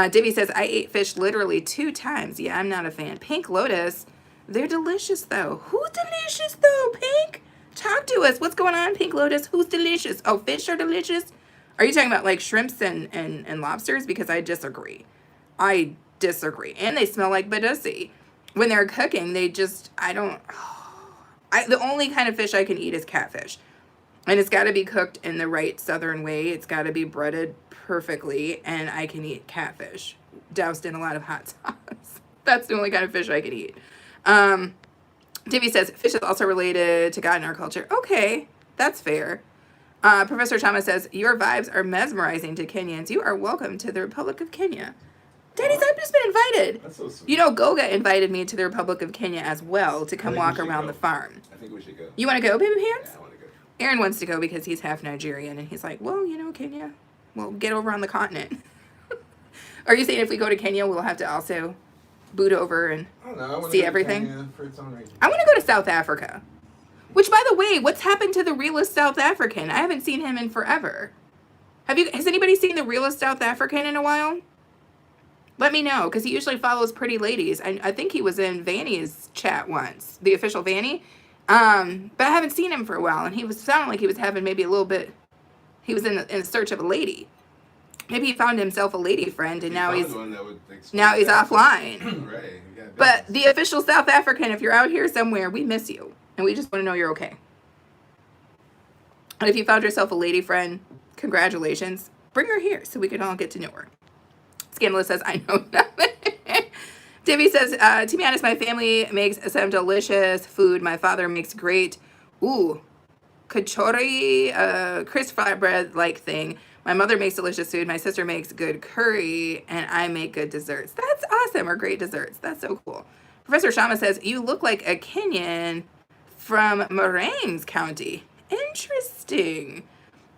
Divvy says, I ate fish literally 2 times. Yeah, I'm not a fan. Pink Lotus, they're delicious, though. Who's delicious, though, Pink? Talk to us. What's going on, Pink Lotus? Who's delicious? Oh, fish are delicious? Are you talking about, like, shrimps and lobsters? Because I disagree. I disagree. And they smell like Badussi. When they're cooking, they just, the only kind of fish I can eat is catfish. And it's got to be cooked in the right southern way. It's got to be breaded perfectly. And I can eat catfish doused in a lot of hot sauce. That's the only kind of fish I can eat. Divvy says, fish is also related to God in our culture. Okay, that's fair. Professor Thomas says, your vibes are mesmerizing to Kenyans. You are welcome to the Republic of Kenya. Daddy's, I've just been invited. That's so sweet. You know, Goga invited me to the Republic of Kenya as well to come walk around the farm. I think we should go. You want to go, baby pants? Yeah, I want to go. Aaron wants to go because he's half Nigerian, and he's like, well, Kenya, well, get over on the continent. Are you saying if we go to Kenya, we'll have to also boot over and see everything? For its own reason. I want to go to South Africa. Which, by the way, what's happened to the realest South African? I haven't seen him in forever. Has anybody seen the realest South African in a while? Let me know, because he usually follows pretty ladies. I think he was in Vanny's chat once, the official Vanny. But I haven't seen him for a while, and he sounded like he was having maybe a little bit, he was in search of a lady. Maybe he found himself a lady friend, and now he's offline. Right. But the official South African, if you're out here somewhere, we miss you, and we just want to know you're okay. And if you found yourself a lady friend, congratulations. Bring her here so we can all get to know her. Scandalous says, I know nothing. Davey says, to be honest, my family makes some delicious food. My father makes great, kachori, crisp flatbread like thing. My mother makes delicious food. My sister makes good curry, and I make good desserts. That's awesome, or great desserts. That's so cool. Professor Shama says, you look like a Kenyan from Maringues County. Interesting.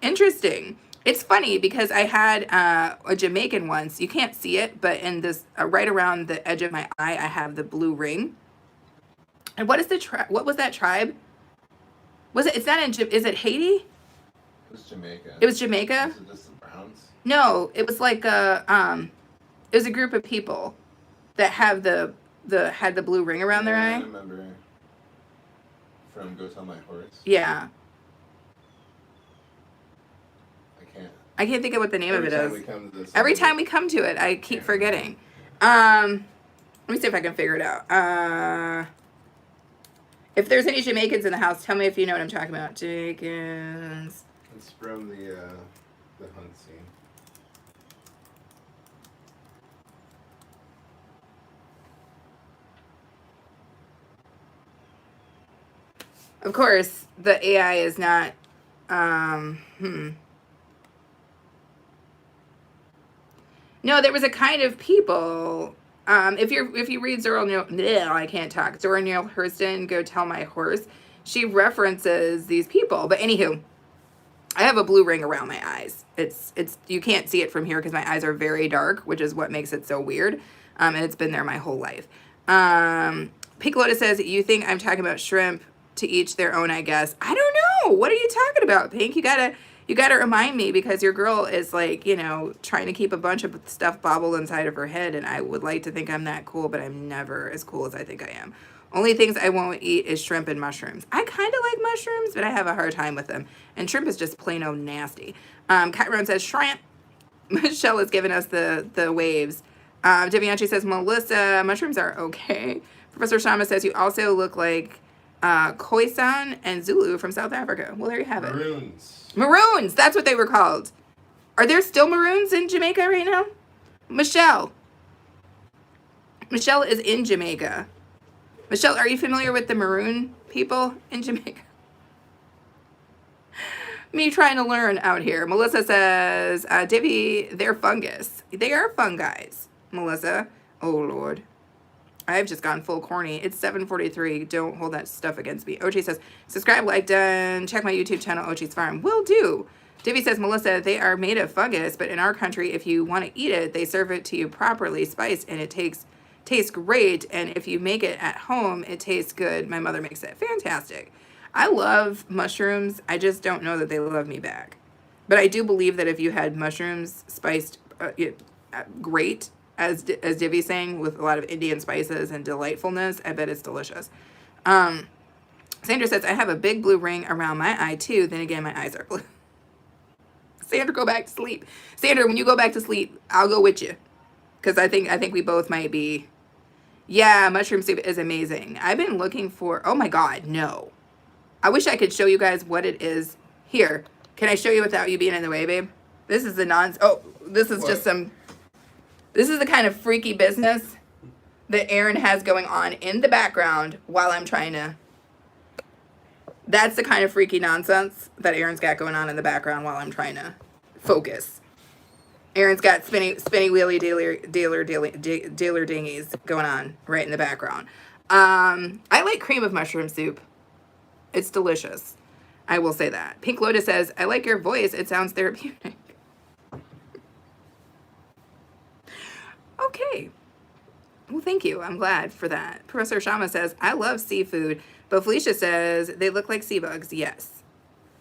Interesting. It's funny because I had a Jamaican once. You can't see it, but in this, right around the edge of my eye, I have the blue ring. And what is the what was that tribe? Was it? It's not in. Is it Haiti? It was Jamaica. It was Jamaica. Was it just the Browns? No, it was like a it was a group of people that have had the blue ring around their I eye. remember from Go Tell My Horse. Yeah, I can't. I can't think of what the name of it is. Every time we come to this. Every time we come to it, I keep forgetting. Let me see if I can figure it out. If there's any Jamaicans in the house, tell me if you know what I'm talking about. Jamaicans. It's from the hunt scene. Of course, the AI is not. No, there was a kind of people. If you read Zora Neale, I can't talk. Zora Neale Hurston, Go Tell My Horse. She references these people. But anywho, I have a blue ring around my eyes. It's you can't see it from here because my eyes are very dark, which is what makes it so weird. And it's been there my whole life. Pink Lotus says, you think I'm talking about shrimp? To each their own, I guess. I don't know. What are you talking about, Pink? You gotta remind me because your girl is like, trying to keep a bunch of stuff bobbled inside of her head, and I would like to think I'm that cool, but I'm never as cool as I think I am. Only things I won't eat is shrimp and mushrooms. I kind of like mushrooms, but I have a hard time with them. And shrimp is just plain old nasty. Kyron says shrimp. Michelle has given us the waves. Devianchi says, Melissa, mushrooms are okay. Professor Shama says, you also look like Khoisan and Zulu from South Africa. Well, there you have it. Maroons. That's what they were called. Are there still Maroons in Jamaica right now? Michelle is in Jamaica. Michelle, are you familiar with the Maroon people in Jamaica? Me trying to learn out here. Melissa says, Divvy, they're fungus. They are fungi, Melissa. Oh, Lord. I've just gone full corny. It's 7:43. Don't hold that stuff against me. Ochi says, subscribe, like done. Check my YouTube channel, Ochi's Farm. Will do. Divvy says, Melissa, they are made of fungus, but in our country, if you want to eat it, they serve it to you properly spiced, and it tastes great. And if you make it at home, it tastes good. My mother makes it. Fantastic. I love mushrooms. I just don't know that they love me back. But I do believe that if you had mushrooms spiced great, as Divvy's saying, with a lot of Indian spices and delightfulness, I bet it's delicious. Sandra says, I have a big blue ring around my eye too. Then again, my eyes are blue. Sandra, go back to sleep. Sandra, when you go back to sleep, I'll go with you. Because I think we both might be. Yeah, mushroom soup is amazing. I've been looking for, oh my God, no. I wish I could show you guys what it is. Here, can I show you without you being in the way, babe? This is this is just some. This is the kind of freaky business that Aaron has going on in the background while I'm trying to. That's the kind of freaky nonsense that Aaron's got going on in the background while I'm trying to focus. Aaron's got spinny wheelie dealer dingies going on right in the background. I like cream of mushroom soup. It's delicious. I will say that. Pink Lotus says, I like your voice. It sounds therapeutic. Okay. Well, thank you. I'm glad for that. Professor Shama says, I love seafood. But Felicia says, they look like sea bugs. Yes.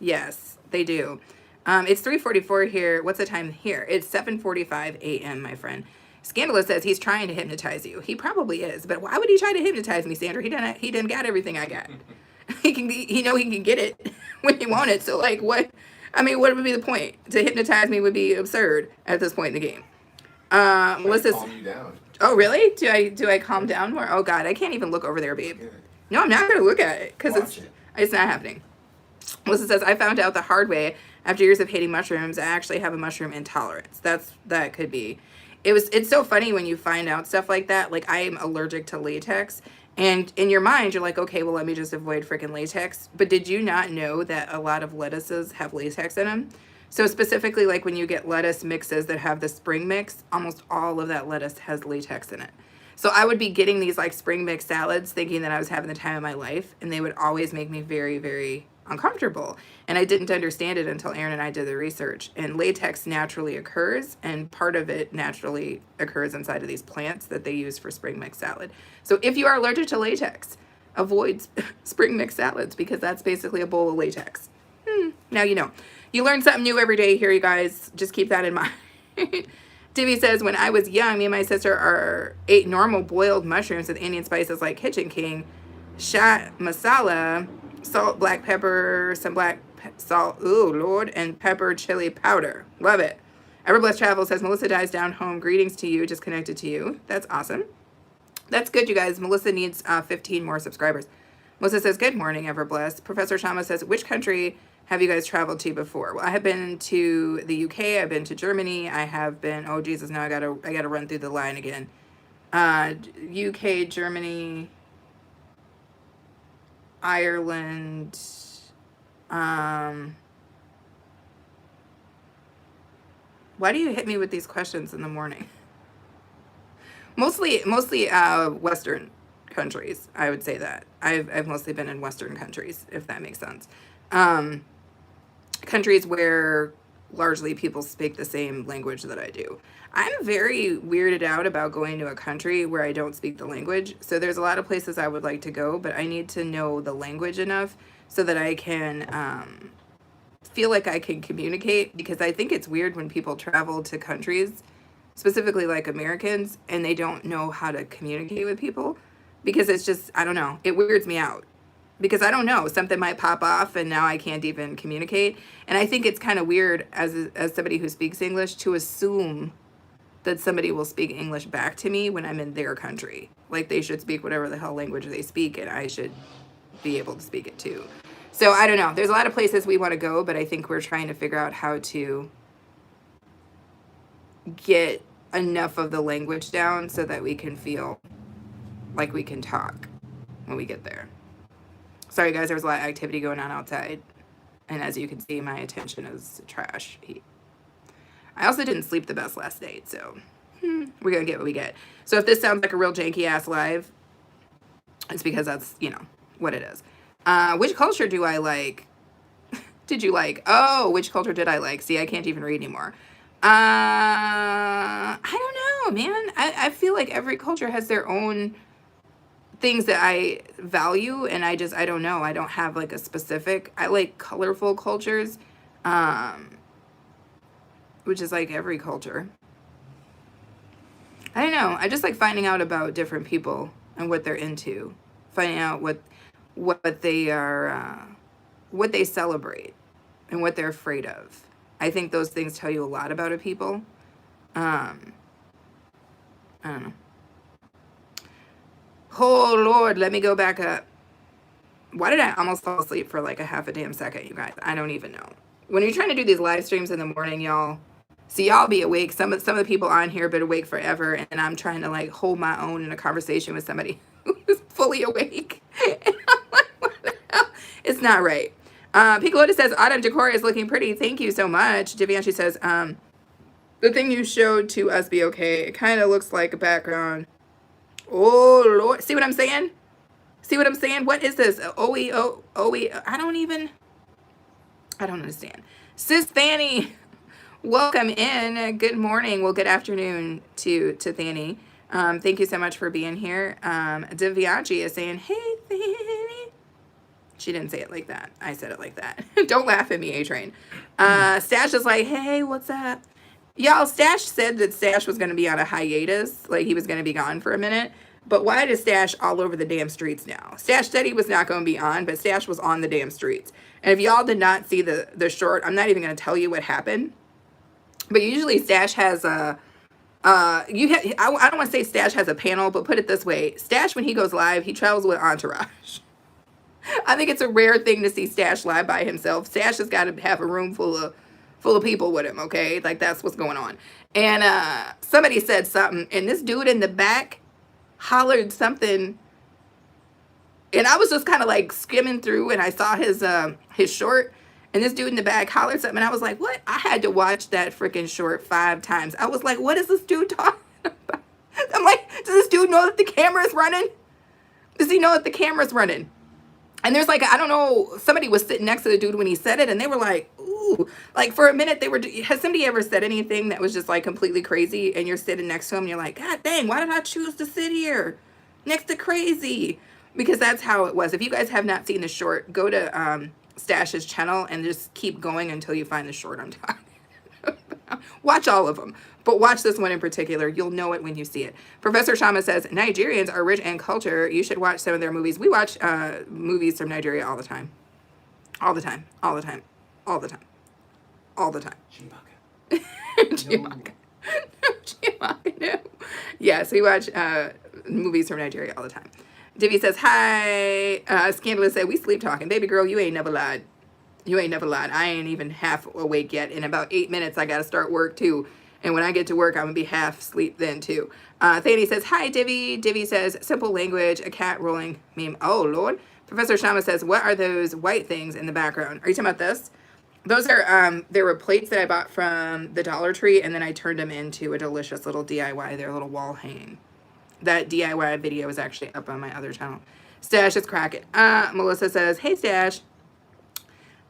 Yes, they do. It's 3:44 here. What's the time here? It's 7:45 a.m., my friend. Scandalous says he's trying to hypnotize you. He probably is. But why would he try to hypnotize me, Sandra? He didn't got everything I got. He can get it when he want it. So, like, what? I mean, what would be the point? To hypnotize me would be absurd at this point in the game. Melissa's. Calm you down. Oh, really? Do I calm down more? Oh, God, I can't even look over there, babe. No, I'm not going to look at it because it's not happening. Melissa says, I found out the hard way after years of hating mushrooms. I actually have a mushroom intolerance. That could be. it's so funny when you find out stuff like that. Like, I am allergic to latex. And in your mind, you're like, okay, well, let me just avoid freaking latex. But did you not know that a lot of lettuces have latex in them? So specifically, like when you get lettuce mixes that have the spring mix, almost all of that lettuce has latex in it. So I would be getting these like spring mix salads thinking that I was having the time of my life, and they would always make me very, very uncomfortable. And I didn't understand it until Aaron and I did the research. And latex naturally occurs, and part of it naturally occurs inside of these plants that they use for spring mix salad. So if you are allergic to latex, avoid spring mix salads, because that's basically a bowl of latex. Now you know. You learn something new every day here, you guys. Just keep that in mind. Divvy says, when I was young, me and my sister ate normal boiled mushrooms with Indian spices like Kitchen King, shot masala, salt, black pepper, some black salt, ooh, Lord, and pepper chili powder. Love it. Everblessed Travel says, Melissa dies down home. Greetings to you, just connected to you. That's awesome. That's good, you guys. Melissa needs 15 more subscribers. Melissa says, good morning, Everblessed. Professor Shama says, which country have you guys traveled to before? Well, I have been to the UK. I've been to Germany. I have been, oh Jesus, now I gotta run through the line again. UK, Germany, Ireland, why do you hit me with these questions in the morning? Mostly Western countries, I would say that. I've mostly been in Western countries, if that makes sense. Countries where largely people speak the same language that I do. I'm very weirded out about going to a country where I don't speak the language. So there's a lot of places I would like to go, but I need to know the language enough so that I can feel like I can communicate, because I think it's weird when people travel to countries, specifically like Americans, and they don't know how to communicate with people, because it's just, I don't know, it weirds me out. Because I don't know, something might pop off and now I can't even communicate. And I think it's kind of weird as somebody who speaks English to assume that somebody will speak English back to me when I'm in their country. Like they should speak whatever the hell language they speak, and I should be able to speak it too. So I don't know. There's a lot of places we want to go, but I think we're trying to figure out how to get enough of the language down so that we can feel like we can talk when we get there. Sorry guys, there was a lot of activity going on outside, and as you can see, my attention is trash. I also didn't sleep the best last night, so we're gonna get what we get. So if this sounds like a real janky ass live, it's because that's, you know, what it is. Which culture do I like? Did you like? Oh, which culture did I like? See, I can't even read anymore. I don't know, man. I feel like every culture has their own things that I value, and I don't know. I don't have like a specific. I like colorful cultures, which is like every culture. I don't know. I just like finding out about different people and what they're into, finding out what they are, what they celebrate, and what they're afraid of. I think those things tell you a lot about a people. I don't know. Oh, Lord, let me go back up. Why did I almost fall asleep for like a half a damn second, you guys? I don't even know. When you're trying to do these live streams in the morning, y'all, see, y'all be awake. Some of the people on here have been awake forever, and I'm trying to like hold my own in a conversation with somebody who's fully awake. And I'm like, what the hell? It's not right. Picolota says, autumn decor is looking pretty. Thank you so much. Givenchy says, the thing you showed to us be okay. It kind of looks like a background. Oh, Lord. See what I'm saying? See what I'm saying? What is this? OE. I don't understand. Sis Fanny, welcome in. Good morning. Well, good afternoon to Fanny. Thank you so much for being here. Diviachi is saying, hey, Fanny. She didn't say it like that. I said it like that. Don't laugh at me, A-Train. Stash is like, hey, what's up? Y'all, Stash said that Stash was going to be on a hiatus. Like, he was going to be gone for a minute. But why is Stash all over the damn streets now? Stash said he was not going to be on, but Stash was on the damn streets. And if y'all did not see the short, I'm not even going to tell you what happened. But usually Stash has a... I don't want to say Stash has a panel, but put it this way. Stash, when he goes live, he travels with entourage. I think it's a rare thing to see Stash live by himself. Stash has got to have a room full full of people with him, okay? Like, that's what's going on. And somebody said something, and this dude in the back hollered something, and I was just kind of like skimming through, and I saw his short, and this dude in the back hollered something, and I was like, what? I had to watch that freaking short 5 times. I was like, what is this dude talking about? I'm like, does this dude know that the camera is running? Does he know that the camera's running? And there's like, I don't know, somebody was sitting next to the dude when he said it, and they were like, ooh. Like, for a minute, they were, has somebody ever said anything that was just like completely crazy, and you're sitting next to him, and you're like, God dang, why did I choose to sit here next to crazy? Because that's how it was. If you guys have not seen the short, go to Stash's channel and just keep going until you find the short I'm talking about. Watch all of them, but watch this one in particular. You'll know it when you see it. Professor Shama says, Nigerians are rich in culture. You should watch some of their movies. We watch movies from Nigeria all the time. All the time. All the time. All the time. All the time. Chimaka. Chimaka, no. Yes, we watch movies from Nigeria all the time. Divi says, hi. Scandalous said, we sleep talking. Baby girl, you ain't never lied. You ain't never lied. I ain't even half awake yet. In about 8 minutes, I got to start work, too. And when I get to work, I'm going to be half asleep then, too. Thady says, hi, Divi. Divi says, simple language, a cat rolling meme. Oh, Lord. Professor Shama says, what are those white things in the background? Are you talking about this? Those are, there were plates that I bought from the Dollar Tree, and then I turned them into a delicious little DIY. They're a little wall hanging. That DIY video is actually up on my other channel. Stash is cracking. Melissa says, hey, Stash.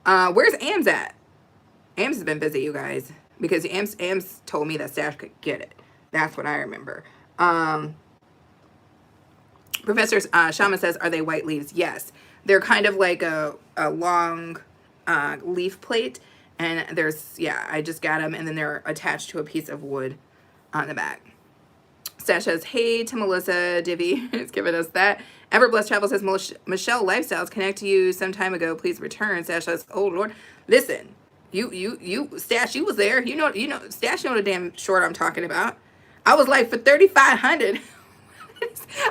Where's Ams at? Ams has been busy, you guys, because Ams told me that Stash could get it. That's what I remember. Professor Shama says, are they white leaves? Yes. They're kind of like a long leaf plate. And there's, yeah, I just got them. And then they're attached to a piece of wood on the back. Stash says, hey to Melissa. Divi is giving us that. Everblessed Travel says, Michelle Lifestyles connect to you some time ago. Please return. Stash says, oh Lord, listen, you Stash, you was there. You know, Stash know the damn short I'm talking about. I was like, for 3,500.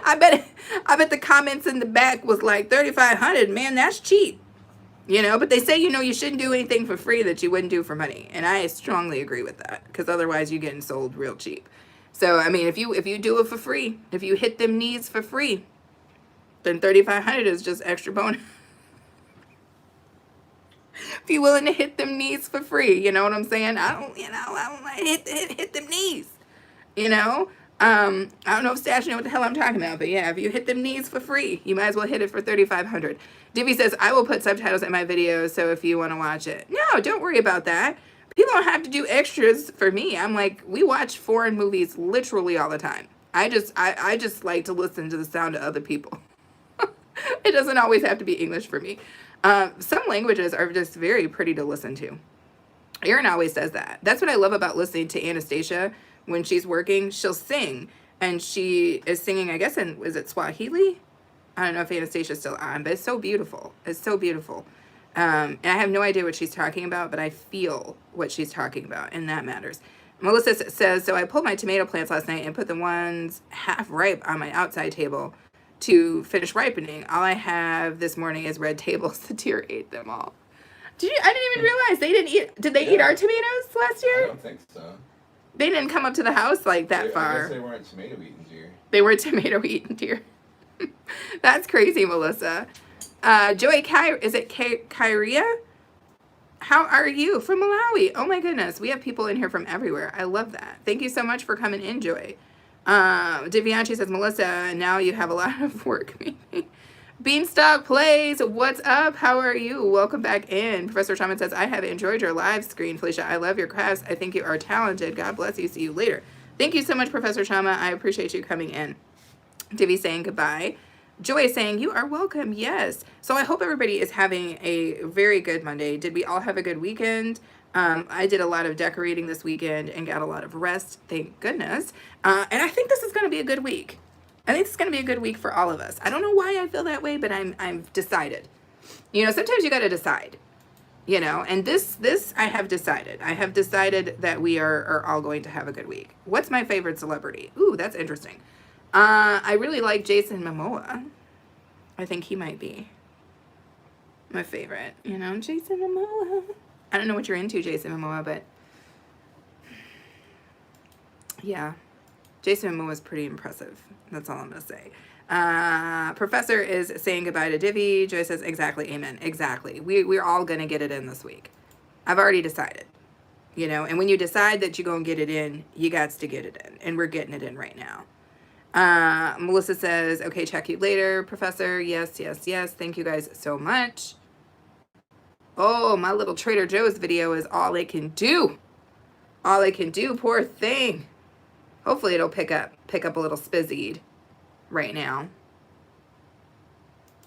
I bet the comments in the back was like 3,500. Man, that's cheap. You know, but they say, you know, you shouldn't do anything for free that you wouldn't do for money. And I strongly agree with that, because otherwise you're getting sold real cheap. So, I mean, if you do it for free, if you hit them needs for free, then 3,500 is just extra bonus. If you're willing to hit them needs for free, you know what I'm saying? I don't hit them knees, you know? I don't know if Stash know what the hell I'm talking about, but yeah, if you hit them needs for free, you might as well hit it for 3,500. Divi says, I will put subtitles in my videos, so if you want to watch it. No, don't worry about that. People don't have to do extras for me. I'm like, we watch foreign movies literally all the time. I just like to listen to the sound of other people. It doesn't always have to be English for me. Some languages are just very pretty to listen to. Erin always says that. That's what I love about listening to Anastasia. When she's working, she'll sing, and she is singing, I guess, is it Swahili? I don't know if Anastasia's still on, but it's so beautiful. It's so beautiful. And I have no idea what she's talking about, but I feel what she's talking about, and that matters. Melissa says, so I pulled my tomato plants last night and put the ones half ripe on my outside table to finish ripening. All I have this morning is red tables. The deer ate them all. I didn't even realize they didn't eat. Did they eat our tomatoes last year? I don't think so. They didn't come up to the house like that far. I guess they weren't tomato eating deer. They were tomato eating deer. That's crazy, Melissa. Joey is it Kyria? How are you? From Malawi. Oh my goodness. We have people in here from everywhere. I love that. Thank you so much for coming in, Joy. Divianchi says, Melissa, now you have a lot of work. Beanstalk Plays, what's up? How are you? Welcome back in. Professor Shaman says, I have enjoyed your live screen, Felicia. I love your crafts. I think you are talented. God bless you. See you later. Thank you so much, Professor Shama. I appreciate you coming in. Divi saying goodbye. Joy is saying, you are welcome. Yes. So I hope everybody is having a very good Monday. Did we all have a good weekend? I did a lot of decorating this weekend and got a lot of rest. Thank goodness. And I think this is going to be a good week. I think it's going to be a good week for all of us. I don't know why I feel that way, but I've decided. You know, sometimes you got to decide. You know, and this I have decided. I have decided that we are all going to have a good week. What's my favorite celebrity? Ooh, that's interesting. I really like Jason Momoa. I think he might be my favorite. You know, Jason Momoa. I don't know what you're into, Jason Momoa, but yeah, Jason Momoa is pretty impressive. That's all I'm gonna say. Professor is saying goodbye to Divi. Joy says, exactly, amen. Exactly. We're all gonna get it in this week. I've already decided, you know, and when you decide that you're gonna get it in, you got to get it in, and we're getting it in right now. Melissa says, okay, check you later, Professor. Yes, yes, yes. Thank you guys so much. Oh, my little Trader Joe's video is all it can do. All it can do, poor thing. Hopefully it'll pick up a little spizzied right now.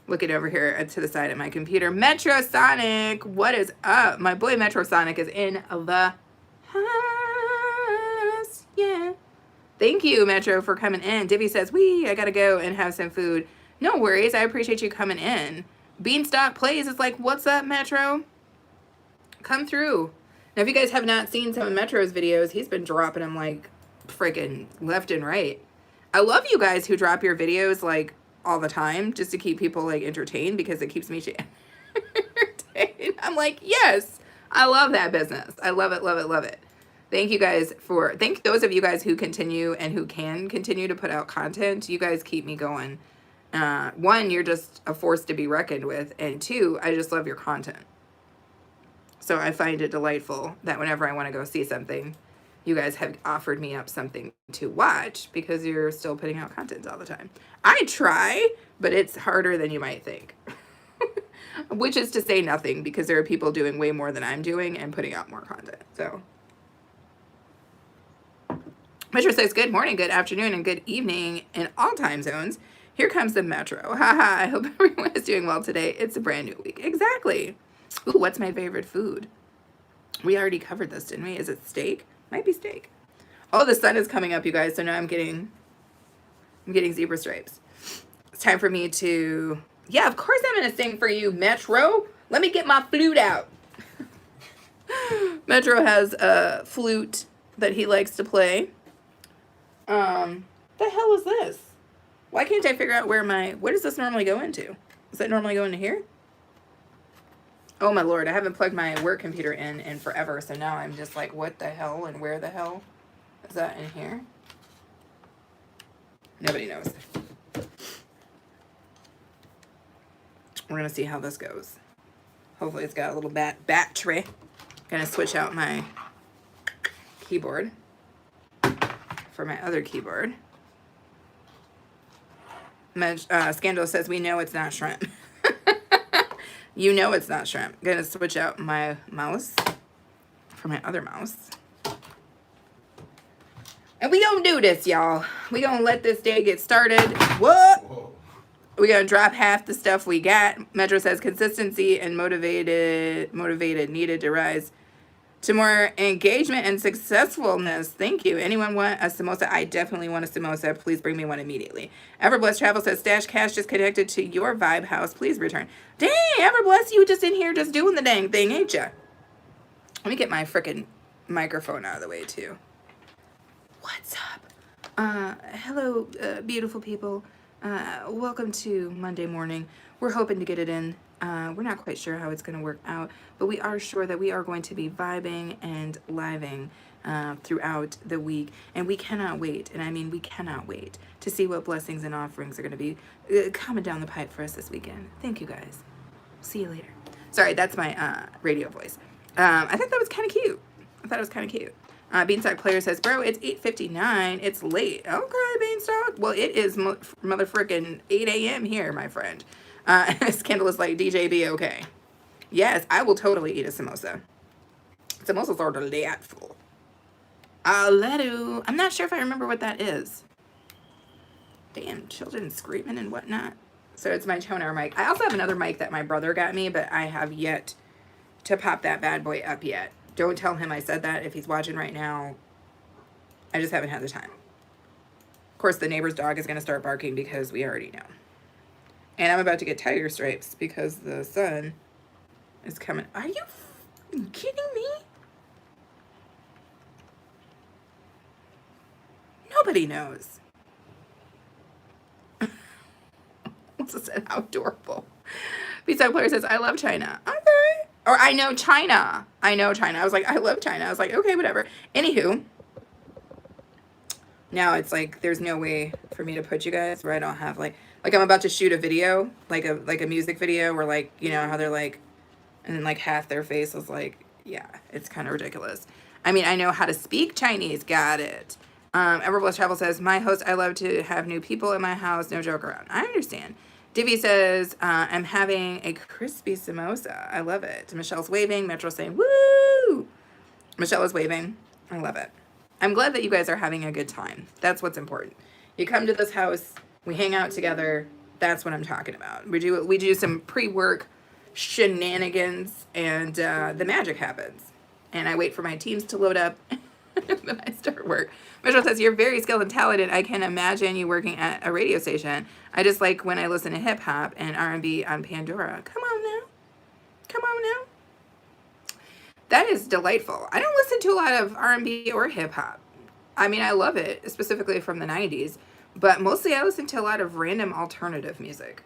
Looking over here to the side of my computer. Metro Sonic, what is up? My boy Metro Sonic is in the house. Yeah. Thank you, Metro, for coming in. Divi says, I gotta go and have some food. No worries. I appreciate you coming in. Beanstalk Plays is like, what's up, Metro? Come through. Now, if you guys have not seen some of Metro's videos, he's been dropping them like freaking left and right. I love you guys who drop your videos like all the time just to keep people like entertained, because it keeps me entertained. I'm like, yes, I love that business. I love it, love it, love it. Thank you guys thank those of you guys who continue and who can continue to put out content. You guys keep me going. One, you're just a force to be reckoned with. And two, I just love your content. So I find it delightful that whenever I want to go see something, you guys have offered me up something to watch because you're still putting out content all the time. I try, but it's harder than you might think. Which is to say nothing, because there are people doing way more than I'm doing and putting out more content. So Metro says, good morning, good afternoon, and good evening in all time zones. Here comes the Metro. Haha, I hope everyone is doing well today. It's a brand new week. Exactly. Ooh, what's my favorite food? We already covered this, didn't we? Is it steak? Might be steak. Oh, the sun is coming up, you guys. So now I'm getting zebra stripes. It's time for me to, yeah, of course I'm going to sing for you, Metro. Let me get my flute out. Metro has a flute that he likes to play. The hell is this? Why can't I figure out where does this normally go into? Does that normally go into here? Oh my Lord, I haven't plugged my work computer in forever, so now I'm just like, what the hell and where the hell is that in here? Nobody knows. We're gonna see how this goes. Hopefully it's got a little battery. Gonna switch out my keyboard for my other keyboard. Scandal says, we know it's not shrimp. You know it's not shrimp. I'm gonna switch out my mouse for my other mouse. And we gonna do this, y'all. We gonna let this day get started. What? Whoa. We gonna drop half the stuff we got. Metro says, consistency and motivated needed to rise to more engagement and successfulness. Thank you. Anyone want a samosa? I definitely want a samosa. Please bring me one immediately. Everbless Travel says, Stash Cash just connected to your Vibe house. Please return. Dang, Everbless, you just in here just doing the dang thing, ain't ya? Let me get my frickin' microphone out of the way, too. What's up? Hello, beautiful people. Welcome to Monday morning. We're hoping to get it in. We're not quite sure how it's going to work out, but we are sure that we are going to be vibing and living throughout the week. And we cannot wait, and I mean we cannot wait to see what blessings and offerings are going to be coming down the pipe for us this weekend. Thank you, guys. See you later. Sorry, that's my radio voice. I think that was kind of cute. I thought it was kind of cute. Beanstalk Player says, bro, it's 8:59. It's late. Okay, Beanstalk. Well, it is motherfucking 8 a.m. here, my friend. Scandal is like, DJ, be okay. Yes, I will totally eat a samosa. Samosas are delightful. Ledu. I'm not sure if I remember what that is. Damn, children screaming and whatnot. So it's my toner mic. I also have another mic that my brother got me, but I have yet to pop that bad boy up yet. Don't tell him I said that if he's watching right now. I just haven't had the time. Of course, the neighbor's dog is going to start barking because we already know. And I'm about to get tiger stripes because the sun is coming. Are you kidding me? Nobody knows. What's it said? How adorable. Beanstalk Player says, I love China. Okay. Or I know China. I know China. I was like, I love China. I was like, okay, whatever. Anywho, now it's like there's no way for me to put you guys where I don't have like I'm about to shoot a video, like a music video where like, you know how they're like, and then like half their face is like, yeah, it's kind of ridiculous. I mean, I know how to speak Chinese. Got it. Everbless Travel says, my host, I love to have new people in my house. No joke around. I understand. Divvy says, I'm having a crispy samosa. I love it. Michelle's waving. Metro saying, woo! Michelle is waving. I love it. I'm glad that you guys are having a good time. That's what's important. You come to this house, we hang out together. That's what I'm talking about. We do some pre-work shenanigans, and the magic happens. And I wait for my teams to load up, and then I start work. Michelle says, you're very skilled and talented. I can imagine you working at a radio station. I just like when I listen to hip hop and R&B on Pandora. Come on now. Come on now. That is delightful. I don't listen to a lot of R&B or hip hop. I mean, I love it, specifically from the 90s, but mostly I listen to a lot of random alternative music.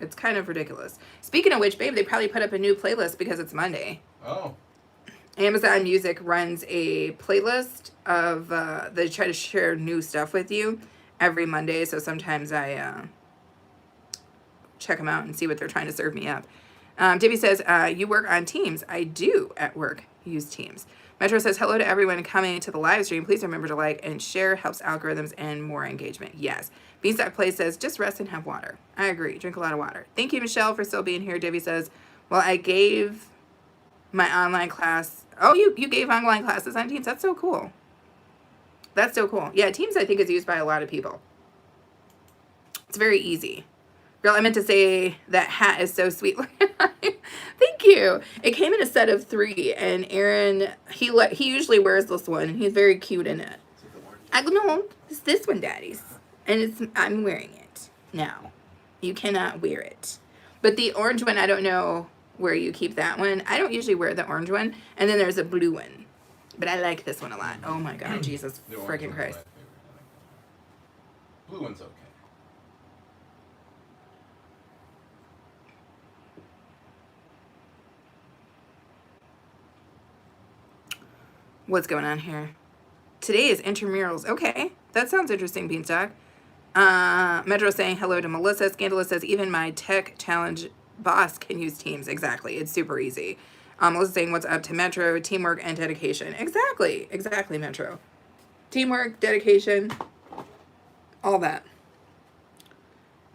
It's kind of ridiculous. Speaking of which, babe, they probably put up a new playlist because it's Monday. Oh. Amazon Music runs a playlist of, they try to share new stuff with you every Monday, so sometimes I check them out and see what they're trying to serve me up. Divvy says, you work on Teams. I do at work use Teams. Metro says, hello to everyone coming to the live stream. Please remember to like and share. Helps algorithms and more engagement. Yes. Beanstalk Play says, just rest and have water. I agree. Drink a lot of water. Thank you, Michelle, for still being here. Divvy says, well, I gave my online class. Oh, you gave online classes on Teams. That's so cool. That's so cool. Yeah, Teams, I think, is used by a lot of people. It's very easy. Girl, I meant to say that hat is so sweet. Thank you. It came in a set of 3, and Aaron, he usually wears this one, and he's very cute in it. I go, no, it's this one, Daddy's, and I'm wearing it now. You cannot wear it. But the orange one, I don't know where you keep that one. I don't usually wear the orange one, and then there's a blue one. But I like this one a lot. Oh my God, Jesus freaking Christ. Blue one's okay. What's going on here? Today is intramurals. Okay, that sounds interesting, Beanstalk. Metro saying hello to Melissa. Scandalous says even my tech challenge boss can use Teams. Exactly, it's super easy. Melissa saying what's up to Metro, teamwork and dedication. Exactly, Metro. Teamwork, dedication, all that.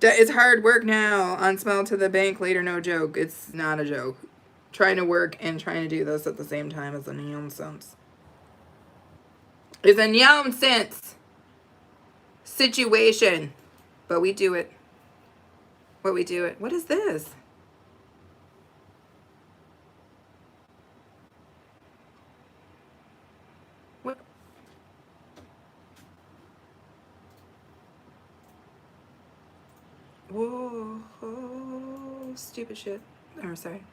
It's hard work now on Smell to the Bank later, no joke. It's not a joke. Trying to work and trying to do this at the same time is a nonsense. It's a nonsense situation. But we do it. What is this? What? Whoa. Oh, stupid shit. I'm sorry.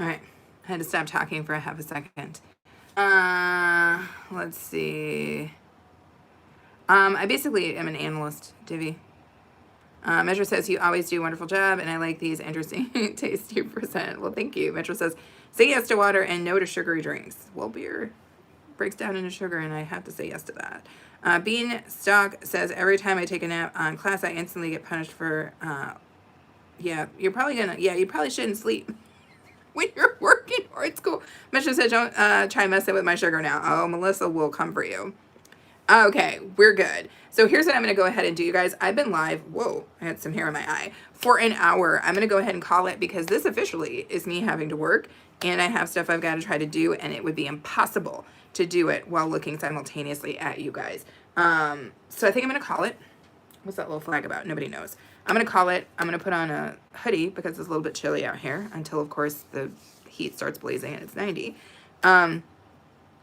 All right, I had to stop talking for a half a second. Let's see. I basically am an analyst, Divvy. Metro says, you always do a wonderful job, and I like these interesting, tasty percent. Well, thank you. Metro says, say yes to water and no to sugary drinks. Well, beer breaks down into sugar, and I have to say yes to that. Beanstalk says, every time I take a nap on class, I instantly get punished for, yeah, you probably shouldn't sleep when you're working or at school. Metro said, don't try messing with my sugar now. Oh, Melissa will come for you. Okay, we're good. So here's what I'm going to go ahead and do, you guys. I've been live. Whoa, I had some hair in my eye. For an hour. I'm going to go ahead and call it because this officially is me having to work and I have stuff I've got to try to do and it would be impossible to do it while looking simultaneously at you guys. So I think I'm going to call it. What's that little flag about? Nobody knows. I'm going to call it. I'm going to put on a hoodie because it's a little bit chilly out here until, of course, the heat starts blazing and it's 90.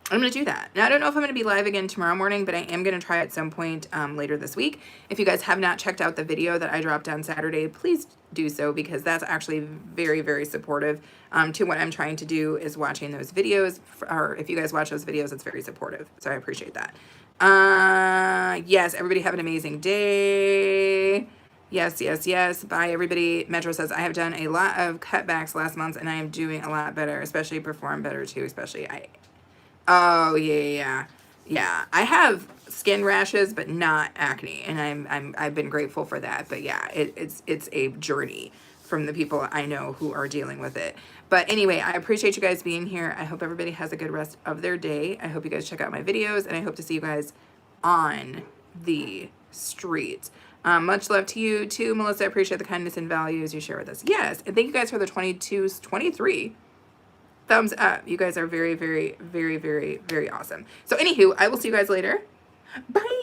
I'm going to do that. Now, I don't know if I'm going to be live again tomorrow morning, but I am going to try at some point later this week. If you guys have not checked out the video that I dropped on Saturday, please do so because that's actually very, very supportive to what I'm trying to do is watching those videos. Or if you guys watch those videos, it's very supportive. So I appreciate that. Yes, everybody have an amazing day. Yes, yes, yes. Bye, everybody. Metro says, I have done a lot of cutbacks last month and I am doing a lot better, especially perform better too, especially Oh yeah. I have skin rashes, but not acne, and I've been grateful for that. But yeah, it's a journey from the people I know who are dealing with it. But anyway, I appreciate you guys being here. I hope everybody has a good rest of their day. I hope you guys check out my videos, and I hope to see you guys on the streets. Much love to you too, Melissa. I appreciate the kindness and values you share with us. Yes, and thank you guys for the 23 thumbs up. You guys are very, very, very, very, very awesome. So anywho, I will see you guys later. Bye.